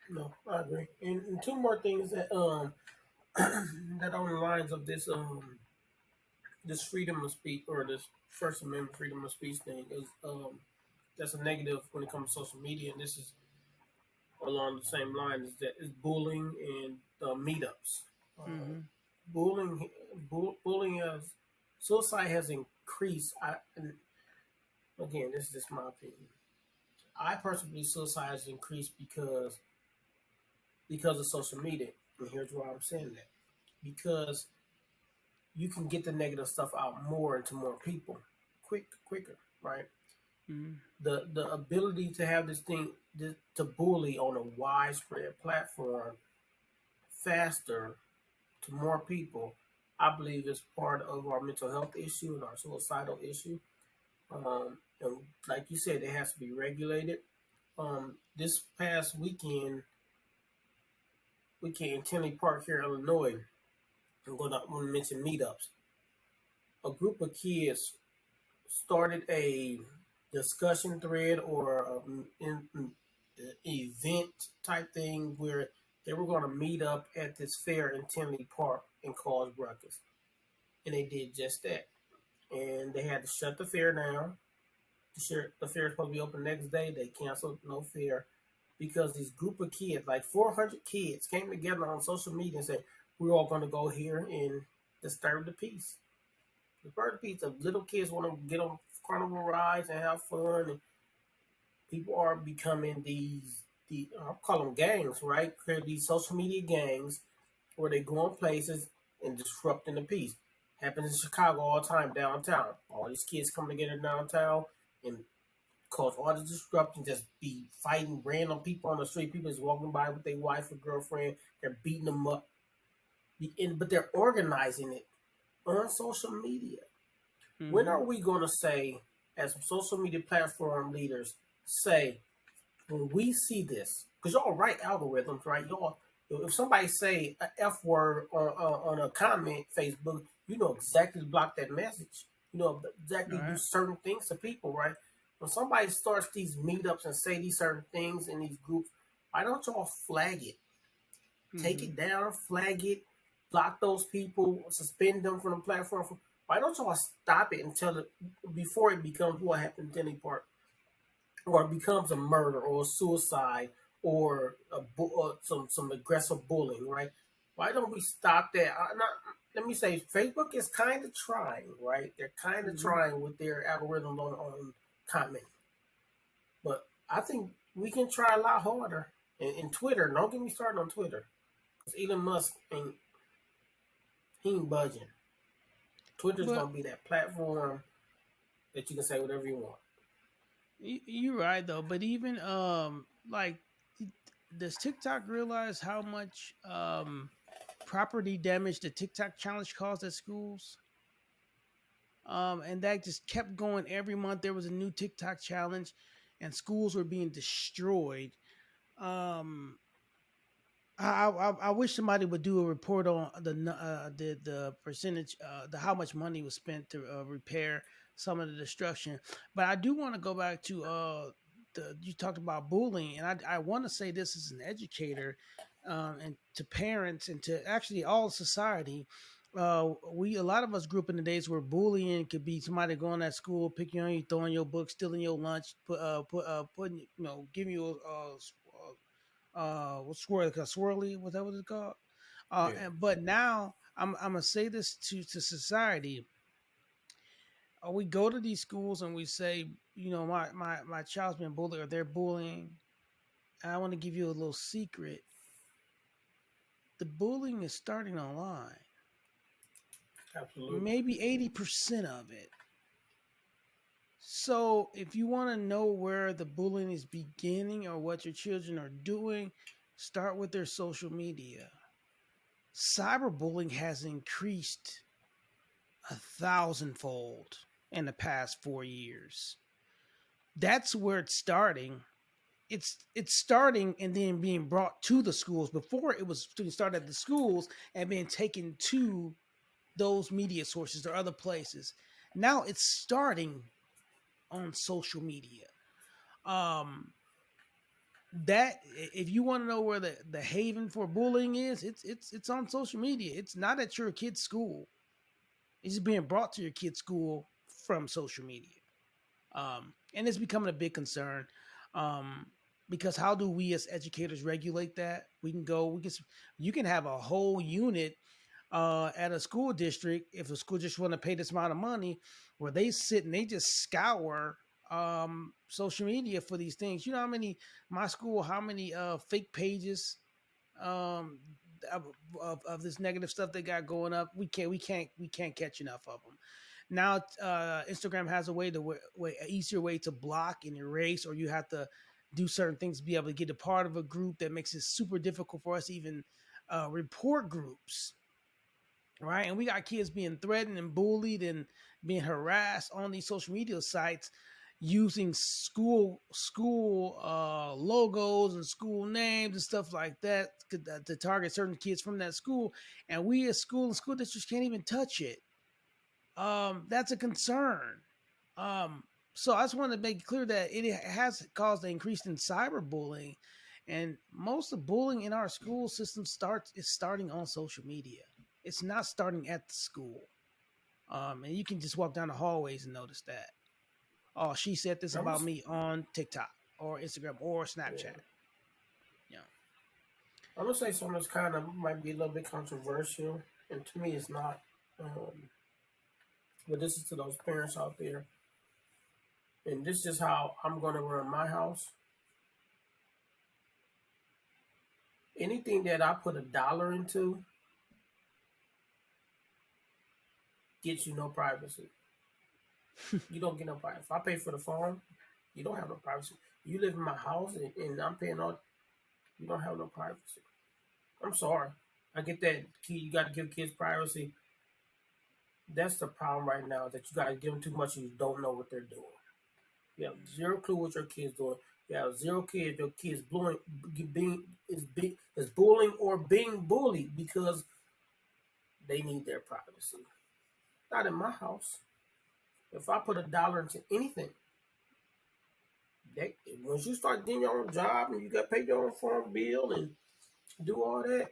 No, I agree. And two more things that that on the lines of this freedom of speech or this First Amendment freedom of speech thing is that's a negative when it comes to social media, and this is along the same line is that is bullying and meetups. Uh, Mm-hmm. bullying, bullying has suicide has increased. And again, this is just my opinion. I personally believe suicide has increased because of social media, and here's why I'm saying that because you can get the negative stuff out more into more people quicker, right? Mm-hmm. The ability to have to bully on a widespread platform faster to more people, I believe is part of our mental health issue and our suicidal issue. And like you said, it has to be regulated. This past weekend in Tinley Park here, Illinois, I'm going to mention meetups. A group of kids started a discussion thread or event type thing where they were going to meet up at this fair in Tinley Park and cause ruckus. And they did just that. And they had to shut the fair down. The fair is supposed to be open the next day. They canceled no fair because this group of kids, like 400 kids, came together on social media and said, "We're all going to go here and disturb the peace." The bird peace of little kids want to get on carnival rides and have fun, and people are becoming I'll call them gangs, right? Create these social media gangs where they go in places and disrupting the peace. Happens in Chicago all the time, downtown. All these kids come together downtown and cause all the disruption, just be fighting random people on the street. People just walking by with their wife or girlfriend. They're beating them up. But they're organizing it on social media. When Mm-hmm. are we going to say, as social media platform leaders, say, when we see this, because y'all write algorithms, right? Y'all, if somebody say a F word on a comment Facebook, you know exactly to block that message. You know All exactly do right. certain things to people, right? When somebody starts these meetups and say these certain things in these groups, why don't y'all flag it? Take Mm-hmm. it down, flag it, block those people, suspend them from the platform. Why don't y'all stop it until before it becomes what happened in Denny Park? Or it becomes a murder or a suicide or some aggressive bullying, right? Why don't we stop that? Let me say, Facebook is kind of trying, right? They're kind of Mm-hmm. trying with their algorithm on commenting, but I think we can try a lot harder. And Twitter, don't get me started on Twitter, because Elon Musk he ain't budging. Twitter's But gonna be that platform that you can say whatever you want. you're right though. But even like, does TikTok realize how much property damage the TikTok challenge caused at schools? And that just kept going every month. There was a new TikTok challenge, and schools were being destroyed. Um, I wish somebody would do a report on the percentage, the how much money was spent to repair some of the destruction. But I do want to go back to you talked about bullying, and I want to say this as an educator, and to parents and to actually all society. We a lot of us grew up in the days where bullying could be somebody going at school, picking on you, throwing your book, stealing your lunch, putting giving you what's swirly, swirly, was that what it's called? Yeah, But now I'm gonna say this to society. We go to these schools and we say, my child's been bullied or they're bullying. And I want to give you a little secret. The bullying is starting online. absolutely. Maybe 80% of it. So if you want to know where the bullying is beginning or what your children are doing, start with their social media. Cyberbullying has increased a thousandfold in the past 4 years. That's where it's starting. It's starting and then being brought to the schools. Before it was to start at the schools and being taken to those media sources or other places. Now it's starting on social media. Um, that if you want to know where the haven for bullying is, it's on social media. It's not at your kid's school. It's being brought to your kid's school from social media. And it's becoming a big concern. Because how do we as educators regulate that? You can have a whole unit at a school district, if a school district want to pay this amount of money, where they sit and they just scour social media for these things. You know how many how many fake pages um of this negative stuff they got going up. We can't catch enough of them. Now Instagram has a an easier way to block and erase, or you have to do certain things to be able to get a part of a group that makes it super difficult for us to even report groups, right? And we got kids being threatened and bullied and being harassed on these social media sites using school logos and school names and stuff like that to target certain kids from that school. And we as school districts can't even touch it. That's a concern. um so I just want to make it clear that it has caused an increase in cyberbullying, and most of bullying in our school system starting on social media. It's not starting at the school. And you can just walk down the hallways and notice that. Oh, she said this I'm about gonna, me on TikTok or Instagram or yeah, Snapchat. Yeah. I'm gonna say something that's kind of might be a little bit controversial, and to me, it's not. Um, but this is to those parents out there, and this is how I'm gonna run my house. Anything that I put $1 into gets you no privacy. You don't get no privacy. If I pay for the phone, you don't have no privacy. You live in my house and I'm paying all. You don't have no privacy. I'm sorry. I get that. You got to give kids privacy. That's the problem right now. That you got to give them too much and you don't know what they're doing. You have zero clue what your kids doing. You have zero kids. Your kids is bullying or being bullied because they need their privacy. Not in my house. If I put $1 into anything, that once you start getting your own job and you got to pay your own phone bill and do all that,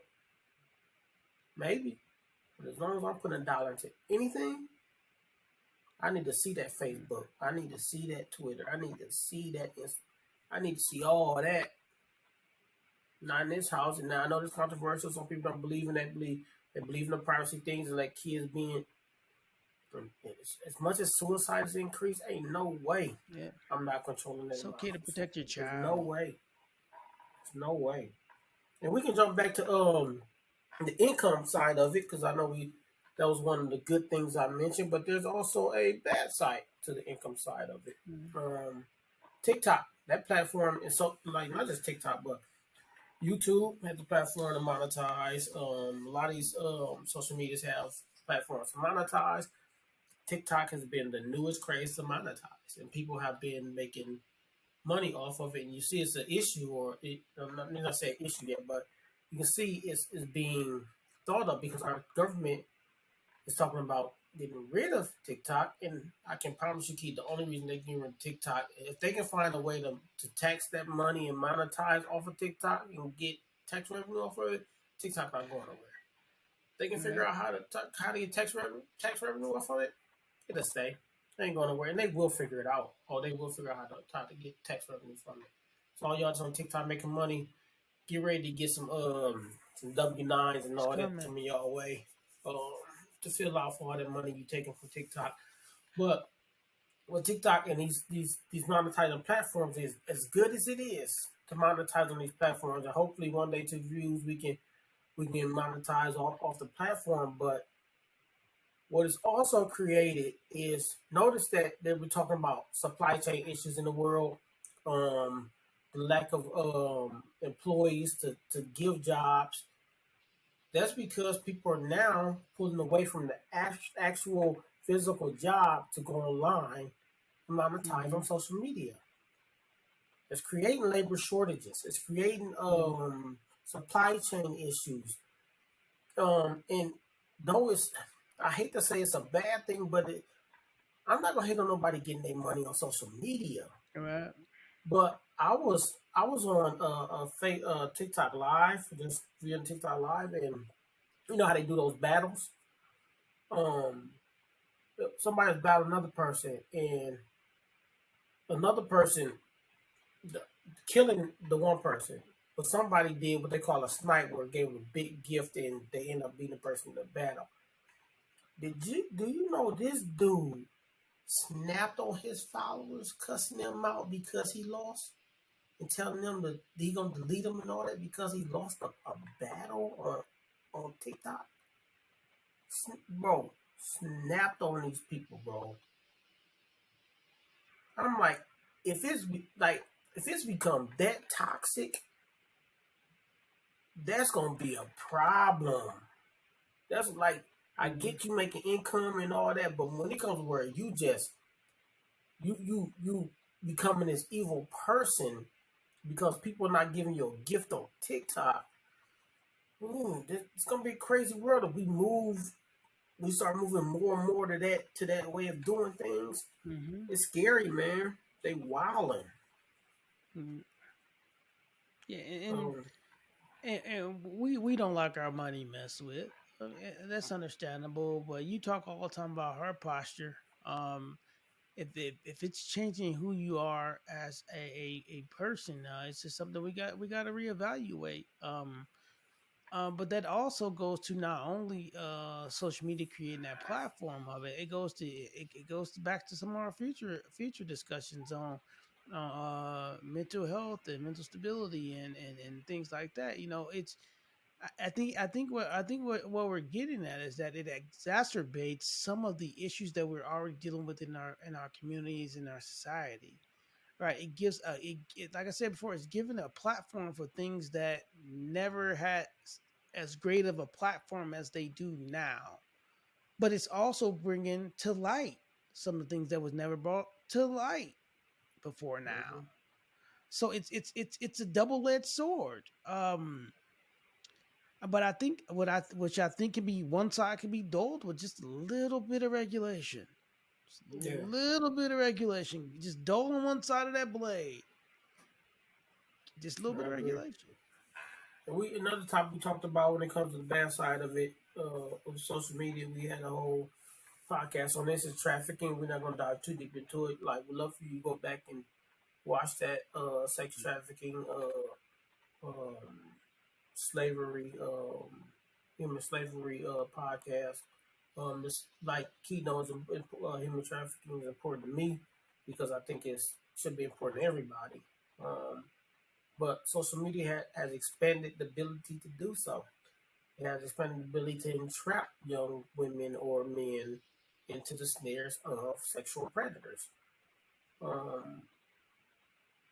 maybe. But as long as I'm putting $1 into anything, I need to see that Facebook. I need to see that Twitter. I need to see that. I need to see all that. Not in this house. And now I know this controversial. Some people don't believe in that. They believe in the privacy things and like kids being. As much as suicide has increased, ain't no way Yeah. I'm not controlling that It's in my okay to house. protect your There's no child. way. There's no way. And we can jump back to the income side of it because I know that was one of the good things I mentioned, but there's also a bad side to the income side of it. Mm. TikTok, that platform is so like not just TikTok, but YouTube has the platform to monetize. A lot of these social medias have platforms to monetize. TikTok has been the newest craze to monetize, and people have been making money off of it. And you see, it's an issue, or I'm not say issue yet, but you can see it's being thought of because our government is talking about getting rid of TikTok, and I can promise you, Keith, the only reason they get rid of TikTok, if they can find a way to tax that money and monetize off of TikTok and get tax revenue off of it, TikTok not going nowhere. They can figure Right. out how to get tax revenue off of it, it'll stay. They ain't going nowhere, and they will figure it out, or they will figure out how to get tax revenue from it. So all y'all that's on TikTok making money, get ready to get some W-9s and It's all that coming. coming y'all way to fill out for all that money you taking from TikTok. But what TikTok and these monetizing platforms is as good as it is to monetize on these platforms, and hopefully one day TuVues we can monetize off the platform. But what is also created is notice that they were talking about supply chain issues in the world, um, the lack of employees to give jobs. That's because people are now pulling away from the actual physical job to go online and monetize Hmm. on social media. It's creating labor shortages. It's creating Hmm. supply chain issues. And though I hate to say it's a bad thing, but I'm not gonna hate on nobody getting their money on social media. Right. But I was on TikTok live, just via TikTok live, and you know how they do those battles. Um, Somebody's battling another person, and another person the, killing the one person. But somebody did what they call a snipe, where gave them a big gift, and they end up beating the person in the battle. Do you know this dude snapped on his followers, cussing them out because he lost, and telling them that he gonna delete them and all that because he lost a battle on TikTok? Bro, snapped on these people, bro. I'm like, if it's like if it's become that toxic, that's gonna be a problem. That's like, I Mhm. get you making income and all that, but when it comes to where you just you becoming this evil person because people are not giving you a gift on TikTok, it's gonna be a crazy world if we start moving more and more to that way of doing things. Mhm. It's scary, man. They wilding. Mhm. Yeah, Um, and we don't like our money messed with. That's understandable. But you talk all the time about her posture. If it's changing who you are as a person, it's just something we got to reevaluate. But that also goes to not only social media creating that platform of it. It goes back to some of our future discussions on mental health and mental stability and things like that. It's I think what we're getting at is that it exacerbates some of the issues that we're already dealing with in our communities, in our society. Right? It gives like I said before, it's given a platform for things that never had as great of a platform as they do now. But it's also bringing to light some of the things that was never brought to light before now. mhm. So it's a double edged sword. But I think which I think can be one side can be dulled with just a little bit of regulation. Just a Yeah, little bit of regulation. Just dull on one side of that blade. Just a little bit I of agree. regulation. And another topic we talked about when it comes to the bad side of it, of social media. We had a whole podcast on this, is trafficking. We're not gonna dive too deep into it. Like, we'd love for you to go back and watch that sex trafficking, slavery, human slavery podcast. This, like Key knows, human trafficking is important to me because I think it should be important to everybody. Um, but social media has expanded the ability to do so. It has expanded the ability to entrap young women or men into the snares of sexual predators. Um,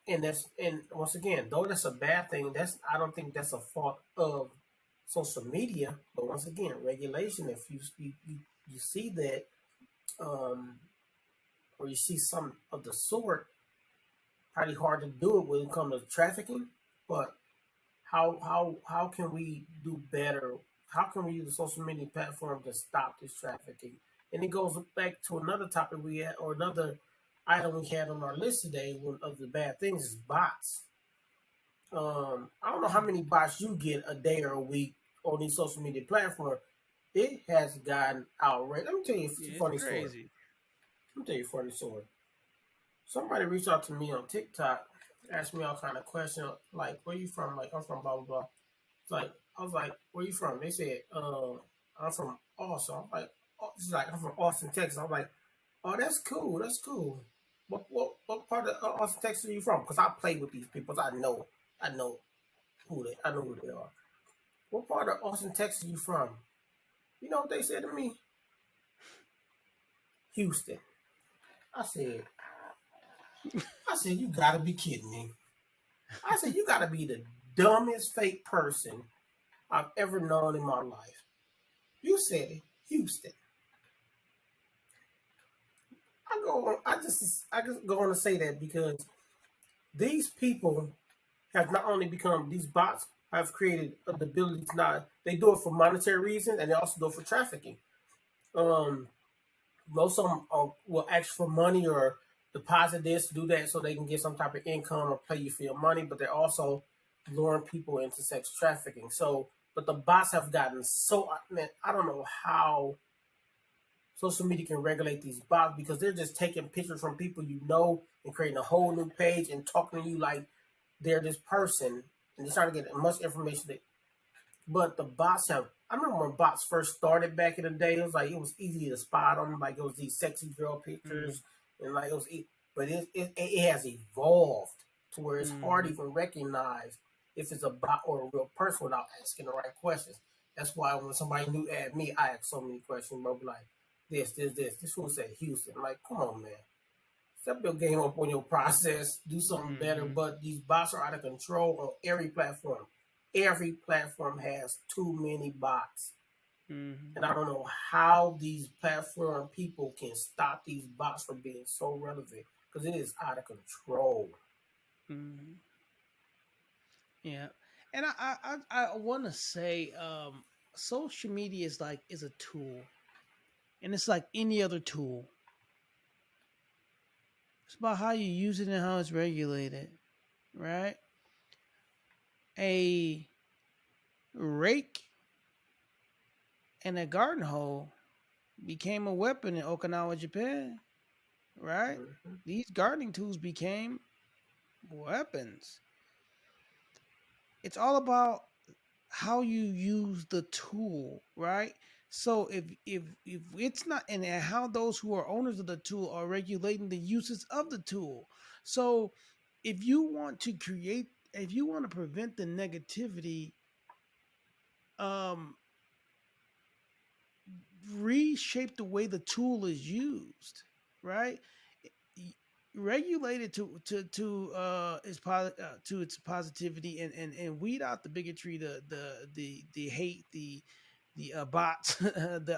and once again, though that's a bad thing, I don't think that's a fault of social media. But once again, regulation. If you see that, um, or you see some of the sort, probably hard to do it when it comes to trafficking. But how can we do better? How can we use the social media platform to stop this trafficking? And it goes back to another topic we had, or another item we had on our list today. One of the bad things is bots. I don't know how many bots you get a day or a week on these social media platforms. It has gotten outrageous. Let me tell you a Yeah, it's funny story. crazy. Let me tell you a funny story. Somebody reached out to me on TikTok, asked me all kind of questions, like, "Where you from?" Like, "I'm from blah blah blah." It's like, I was like, "Where you from?" They said, "I'm from Austin." I'm like, "Oh," she's like, "I'm from Austin, Texas." I'm like, "Oh, that's cool. That's cool. What part of Austin, Texas are you from?" Because I play with these people. So I know I know who they are. "What part of Austin, Texas are you from?" You know what they said to me? "Houston." I said, "You gotta be kidding me." I said, "You gotta be the dumbest fake person I've ever known in my life." You said Houston. I just go on to say that because these people have not only become, these bots have created the ability to not, they do it for monetary reasons, and they also do it for trafficking. Um, Most of them will ask for money, or deposit this, do that, so they can get some type of income or play you for your money. But they're also luring people into sex trafficking. So, but the bots have gotten so, man, I don't know how social media can regulate these bots, because they're just taking pictures from people you know and creating a whole new page and talking to you like they're this person, and they're trying to get as much information that. But the bots have. I remember when bots first started back in the day. It was like it was easy to spot them. Like it was these sexy girl Mm-hmm. pictures, and like it was. But it has evolved to where it's hard to Mm-hmm. even recognize if it's a bot or a real person without asking the right questions. That's why when somebody new add me, I ask so many questions. Bro, be like this. This fool said Houston. Like, come on, man. Step your game up on your process. Do something better. Mm-hmm. But these bots are out of control on every platform. Every platform has too many bots. Mm-hmm. And I don't know how these platform people can stop these bots from being so relevant, because it is out of control. Mm-hmm. Yeah, and I want to say, social media is a tool, and it's like any other tool. It's about how you use it and how it's regulated, right? A rake and a garden hoe became a weapon in Okinawa, Japan, right? Mm-hmm. These gardening tools became weapons. It's all about how you use the tool, right? So if it's not, and how those who are owners of the tool are regulating the uses of the tool. So if you want to create, if you want to prevent the negativity, um reshape the way the tool is used, right? Y- Regulate it to its positivity, and weed out the bigotry, the hate, the bots, the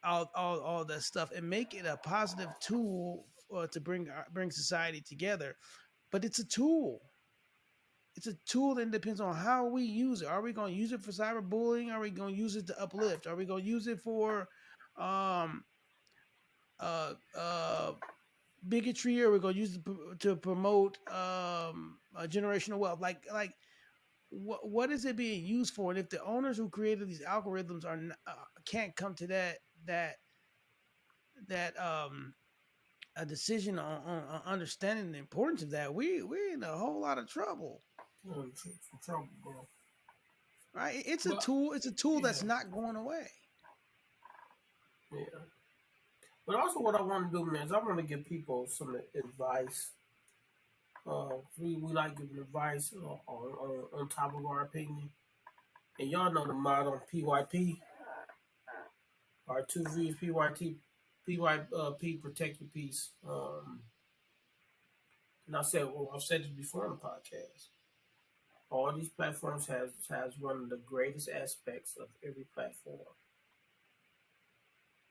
all that stuff, and make it a positive tool to bring society together. But it's a tool. It's a tool that depends on how we use it. Are we going to use it for cyberbullying? Are we going to use it to uplift? Are we going to use it for um uh uh bigotry? Or are we going to use it to promote generational wealth? Like what is it being used for? And if the owners who created these algorithms can't come to that that a decision on understanding the importance of that, we're in a whole lot of trouble. You're in some trouble, bro. Right? It's a But tool. It's a tool yeah, that's not going away. yeah. But also, what I want to do, man, is I want to give people some advice. We like giving advice on top of our opinion. And y'all know the motto PYP, our two V's, PYP, protect your peace. And I said, well, I've said this before on the podcast. All these platforms has one of the greatest aspects of every platform,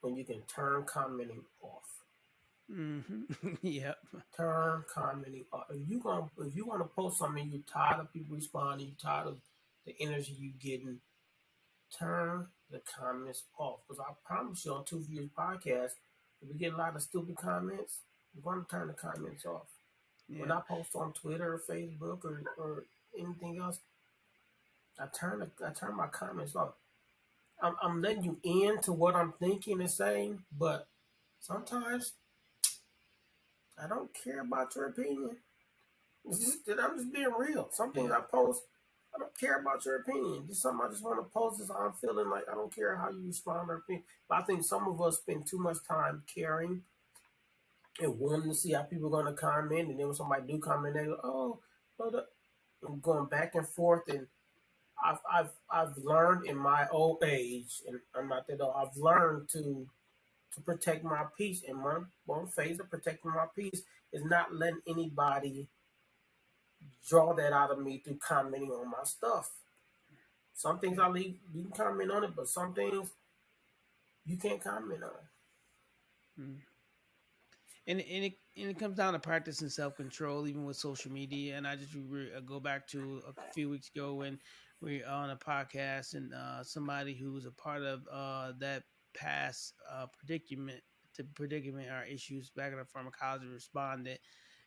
when you can turn commenting off. Yep. Turn commenting off. If you gonna post something, you're tired of people responding, you're tired of the energy you getting, turn the comments off. Because I promise you, on TuVues podcast, if we get a lot of stupid comments, we're going to turn the comments off. When Yeah. I post on Twitter or Facebook or anything else, I turn my comments off. I'm letting you in to what I'm thinking and saying, but sometimes I don't care about your opinion. I'm just being real. Some things Yeah. I post, I don't care about your opinion. Just something I just want to post. Is how I'm feeling. Like, I don't care how you respond or opinion. But I think some of us spend too much time caring and wanting to see how people are going to comment. And then when somebody do comment, they go, "Oh, well, and going back and forth." And I've learned in my old age, and I'm not that old. I've learned to protect my peace. And one phase of protecting my peace is not letting anybody draw that out of me through commenting on my stuff. Some things Yeah. I leave, you can comment on it, but some things you can't comment on. Mm. And it comes down to practice and self control, even with social media. And I just go back to a few weeks ago when we were on a podcast, and somebody who was a part of that past predicament the predicament or issues back in the pharmacology responded,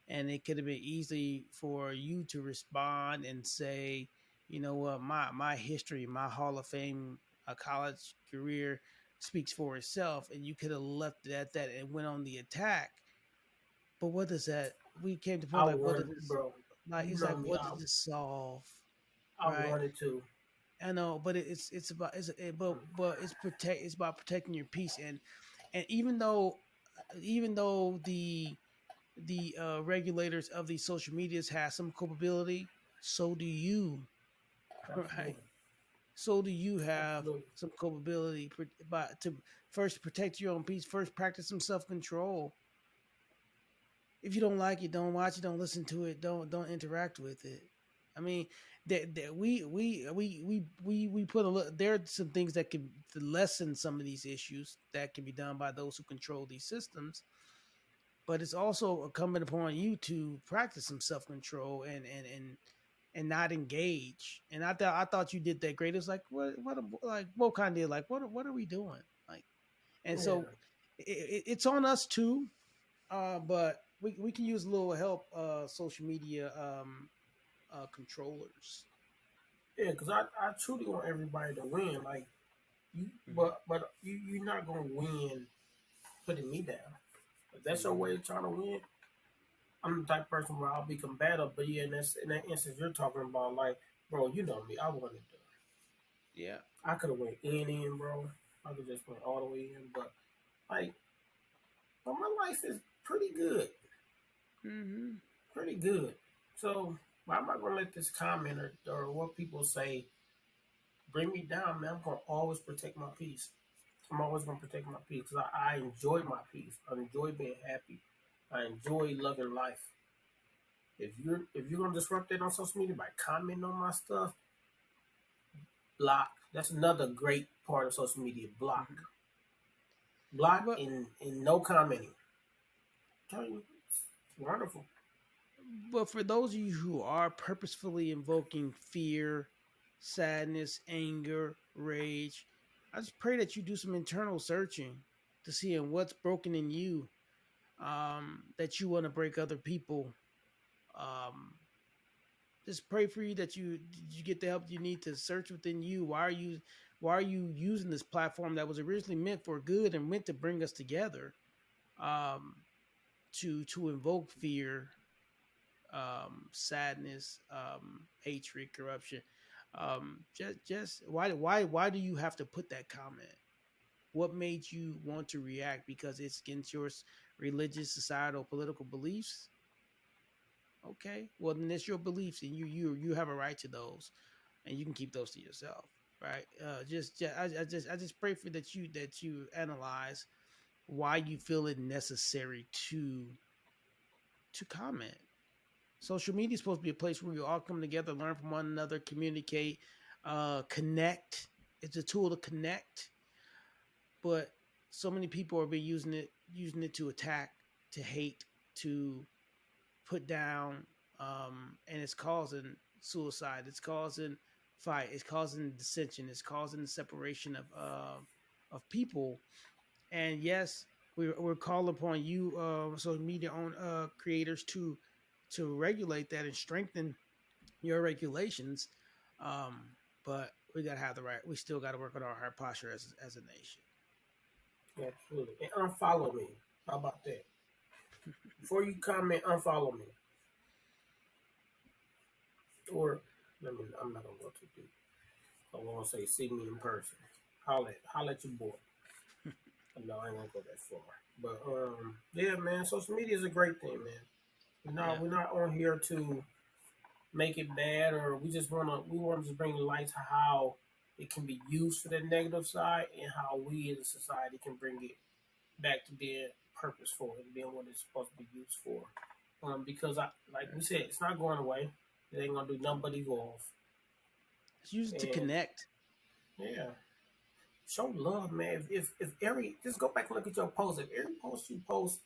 and it could have been easy for you to respond and say, you know what, my history, my Hall of Fame college career speaks for itself, and you could have left it at that and went on the attack. But what does that? We came to the I point like, what does want, this? bro. Like, You it's know like, me. what does this solve? I Right? wanted to. I know, but it's about but it's about protecting your peace, and even though the regulators of these social medias have some culpability, so do you, right? Absolutely. So do you have Absolutely. some culpability by to first protect your own peace, first practice some self control. If you don't like it, don't watch it, don't listen to it, don't interact with it. I mean, that we put a look. There are some things that can to lessen some of these issues that can be done by those who control these systems, but it's also incumbent upon you to practice some self control and not engage. And I thought you did that great. It's like what like what kind of like what are we doing like? And Yeah. so it's on us too, but we can use a little help. Social media controllers. Yeah, because I truly want everybody to win. Like you, Hmm. but you're not gonna win putting me down. If that's your way Hmm. of trying to win, I'm the type of person where I'll be combative. But yeah, in that instance you're talking about, like, bro, you know me. I wanted to. Yeah. I could have went in, bro. I could just went all the way in, but like, but my life is pretty good, Hmm. pretty good. So why am I gonna let this comment or what people say bring me down, man? I'm gonna always protect my peace. I'm always gonna protect my peace because I enjoy my peace. I enjoy being happy. I enjoy loving life. If you're gonna disrupt that on social media by commenting on my stuff, block. That's another great part of social media. Block, Hmm. block, But and no commenting. Tell you, it's wonderful. for those of you who are purposefully invoking fear, sadness, anger, rage, I just pray that you do some internal searching to see in what's broken in you, that you want to break other people. Um, just pray for you that you get the help you need to search within you. Why are you using this platform that was originally meant for good and meant to bring us together? Um, to invoke fear, sadness, hatred, corruption. Just why do you have to put that comment? What made you want to react? Because it's against your religious, societal, political beliefs? Okay, well then it's your beliefs, and you have a right to those, and you can keep those to yourself, right? I just pray for that you analyze why you feel it necessary to comment. Social media is supposed to be a place where we all come together, learn from one another, communicate, connect. It's a tool to connect, but so many people are being using it to attack, to hate, to put down, and it's causing suicide. It's causing fight. It's causing dissension. It's causing the separation of people. And yes, we're calling upon you, social media on creators to regulate that and strengthen your regulations. Um, but we gotta have the right. We still got to work on our heart posture as a nation. Absolutely. And unfollow me. How about that? Before you comment, unfollow me. Or I'm not gonna go too deep. I want to say see me in person. Holla at your boy. No, I ain't gonna go that far. But yeah, man, social media is a great thing, man. Yeah. We're not on here to make it bad, or we wanna just bring light to how it can be used for the negative side and how we as a society can bring it back to being purposeful and being what it's supposed to be used for. Because like we said, it's not going away. It ain't gonna do nothing but evolve. Just use it to And connect. yeah, show love, man. If every just go back and look at your post. If every post you post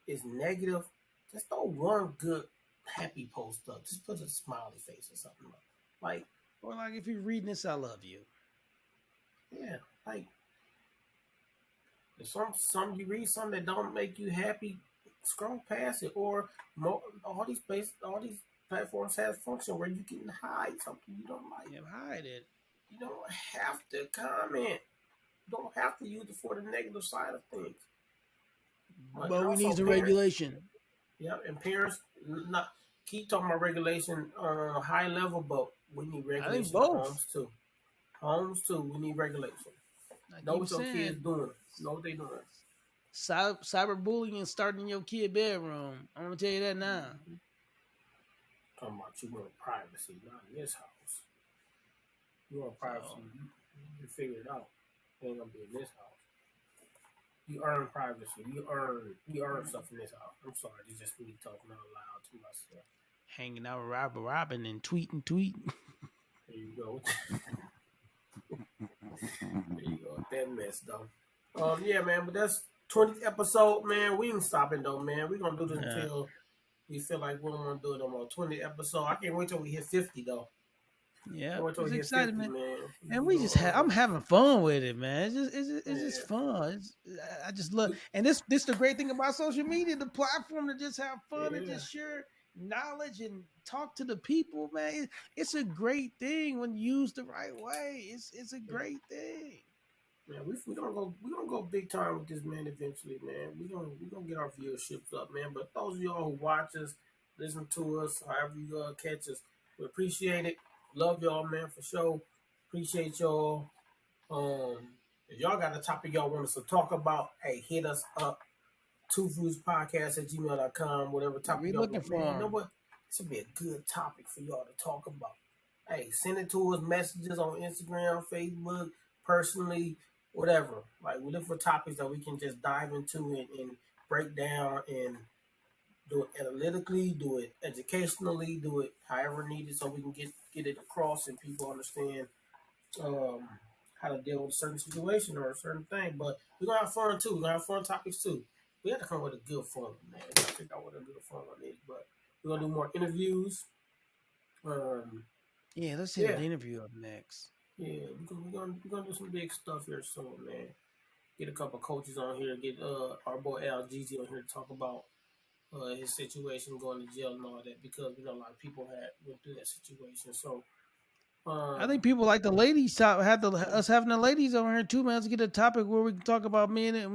is negative, just throw one good happy post up. Just put a smiley face or something up. Like, Or like if you're reading this, I love you. yeah, like If some you read something that don't make you happy, scroll past it. Or all these platforms have function where you can hide something you don't like. Yeah, hide it. You don't have to comment. You don't have to use it for the negative side of things. And But we also need some parents, regulation. yeah, and parents not keep talking about regulation on a high level, but we need I think regulation in both. homes too. Homes too, we need regulation. I Know keep what your kids saying doing. Know what they doing. cyberbullying starting in your kid bedroom. I'm gonna tell you that now. Mm-hmm. Talking about you want privacy, not in this house. You want privacy, So you figure it out. It ain't gonna be in this house. You earn privacy. You earn stuff in this house. I'm sorry, it's just me talking out loud to myself. hanging out with Robin and tweeting. There you go. There you go. That mess though. Yeah, man, but that's 20th episode, man. We ain't stopping though, man. We gonna do this Yeah. until we feel like we don't want to do it no more. 20th episode. I can't wait till we hit 50 though. Yeah, Can't wait till it's we hit exciting, 50, man. man. And We we just gonna, I'm having fun with it, man. It's just yeah, fun. I just love, and this the great thing about social media, the platform to just have fun and yeah, just share knowledge and talk to the people, man. It's a great thing when used the right way. It's a yeah. great thing. Man, we gonna go big time with this, man. Eventually, man. We gonna get our viewerships up, man. But those of y'all who watch us, listen to us, however you catch us, we appreciate it. Love y'all, man, for sure. Appreciate y'all. If y'all got a topic y'all want us to talk about, hey, hit us up. TuVues podcast at gmail.com. Whatever topic We y'all looking want, man. You for know them. what? This would be a good topic for y'all to talk about. Hey, send it to us, messages on Instagram, Facebook, personally, whatever. Like we look for topics that we can just dive into and break down and do it analytically, do it educationally, do it however needed, so we can get it across and people understand um, how to deal with a certain situation or a certain thing. But we're gonna have fun too. We're gonna have fun topics too. We have to come with a good fun, man. We gotta figure out what a good fun one is. But we're gonna do more interviews. Um, Yeah, let's hit yeah, an interview up next. yeah, we're gonna do some big stuff here soon, man. Get a couple coaches on here. Get our boy LGG on here to talk about his situation, going to jail and all that, because we know a lot of people had went through that situation. So I um, think people like the ladies have us having the ladies on here too, man. Let's get a topic where we can talk about men and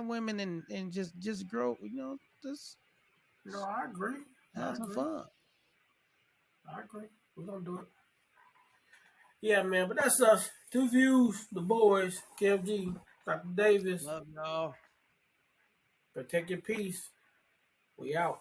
women and just grow, just no, I agree. I have some agree. fun. I agree. We're gonna do it. Yeah, man. But that's us. TuVues, the boys, KFG, Dr. Davis. Love y'all. Protect your peace. We out.